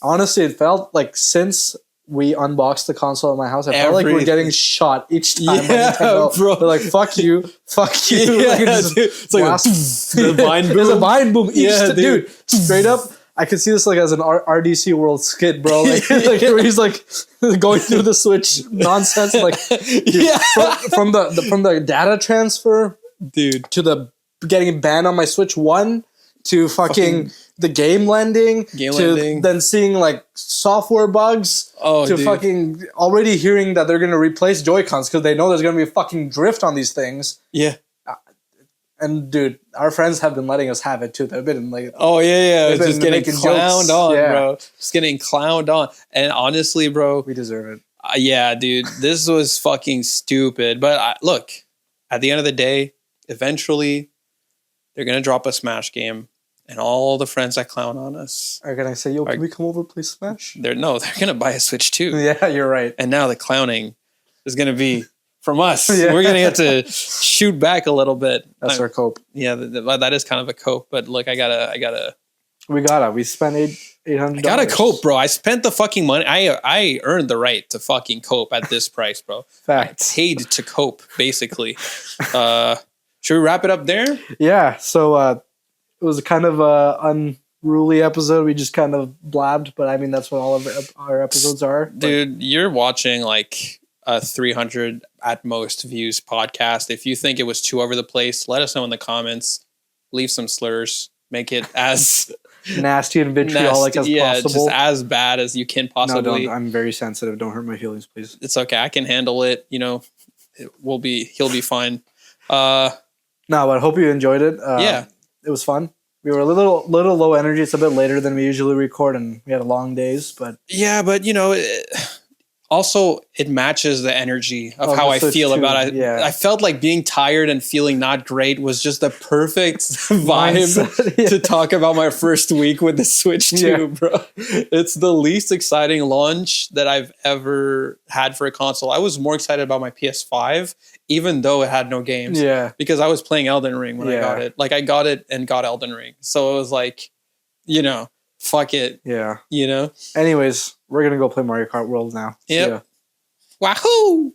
honestly, it felt like since we unboxed the console at my house, I felt like we were getting shot each time. Yeah, bro. They're like, fuck you. Yeah, like, it's like the vine boom. There's a vine boom. Yeah, dude. Straight up, I could see this like as an RDC World skit, bro. Like, like where he's like going through the Switch nonsense. Like, dude, from the data transfer, dude, to the getting banned on my Switch 1 to fucking the game landing then seeing like software bugs to dude. Fucking already hearing that they're going to replace Joy-Cons because they know there's going to be a fucking drift on these things. Yeah. And dude, our friends have been letting us have it too. They've been like, oh yeah, it's just getting clowned on, bro. Just getting clowned on. And honestly, bro, we deserve it. Yeah, dude, this was fucking stupid. But look, at the end of the day, eventually, they're gonna drop a Smash game. And all the friends that clown on us are gonna say, "Yo, can we come over play Smash?" They're gonna buy a Switch too. Yeah, you're right. And now the clowning is gonna be from us. Yeah. We're gonna have to shoot back a little bit. That's our cope. Yeah, that is kind of a cope. But look, I gotta. We spent $800. I gotta cope, bro. I spent the fucking money. I earned the right to fucking cope at this price, bro. Facts. I paid to cope, basically. Should we wrap it up there? Yeah. So. It was a kind of unruly episode. We just kind of blabbed, but I mean that's what all of our episodes are. Dude, you're watching like a 300 at most views podcast. If you think it was too over the place, let us know in the comments. Leave some slurs. Make it as nasty and vitriolic as possible. Just as bad as you can possibly. No, I'm very sensitive. Don't hurt my feelings, please. It's okay. I can handle it. You know, he'll be fine. No, but I hope you enjoyed it. Yeah. It was fun. We were a little low energy. It's a bit later than we usually record, and we had long days. But yeah, but you know, also it matches the energy of how I feel about it. Yeah. I felt like being tired and feeling not great was just the perfect vibe to talk about my first week with the Switch 2, bro. It's the least exciting launch that I've ever had for a console. I was more excited about my PS5, even though it had no games. Yeah. Because I was playing Elden Ring when I got it. Like I got it and got Elden Ring. So it was like, you know, fuck it. Yeah. You know? Anyways, we're going to go play Mario Kart World now. Yep. Wahoo!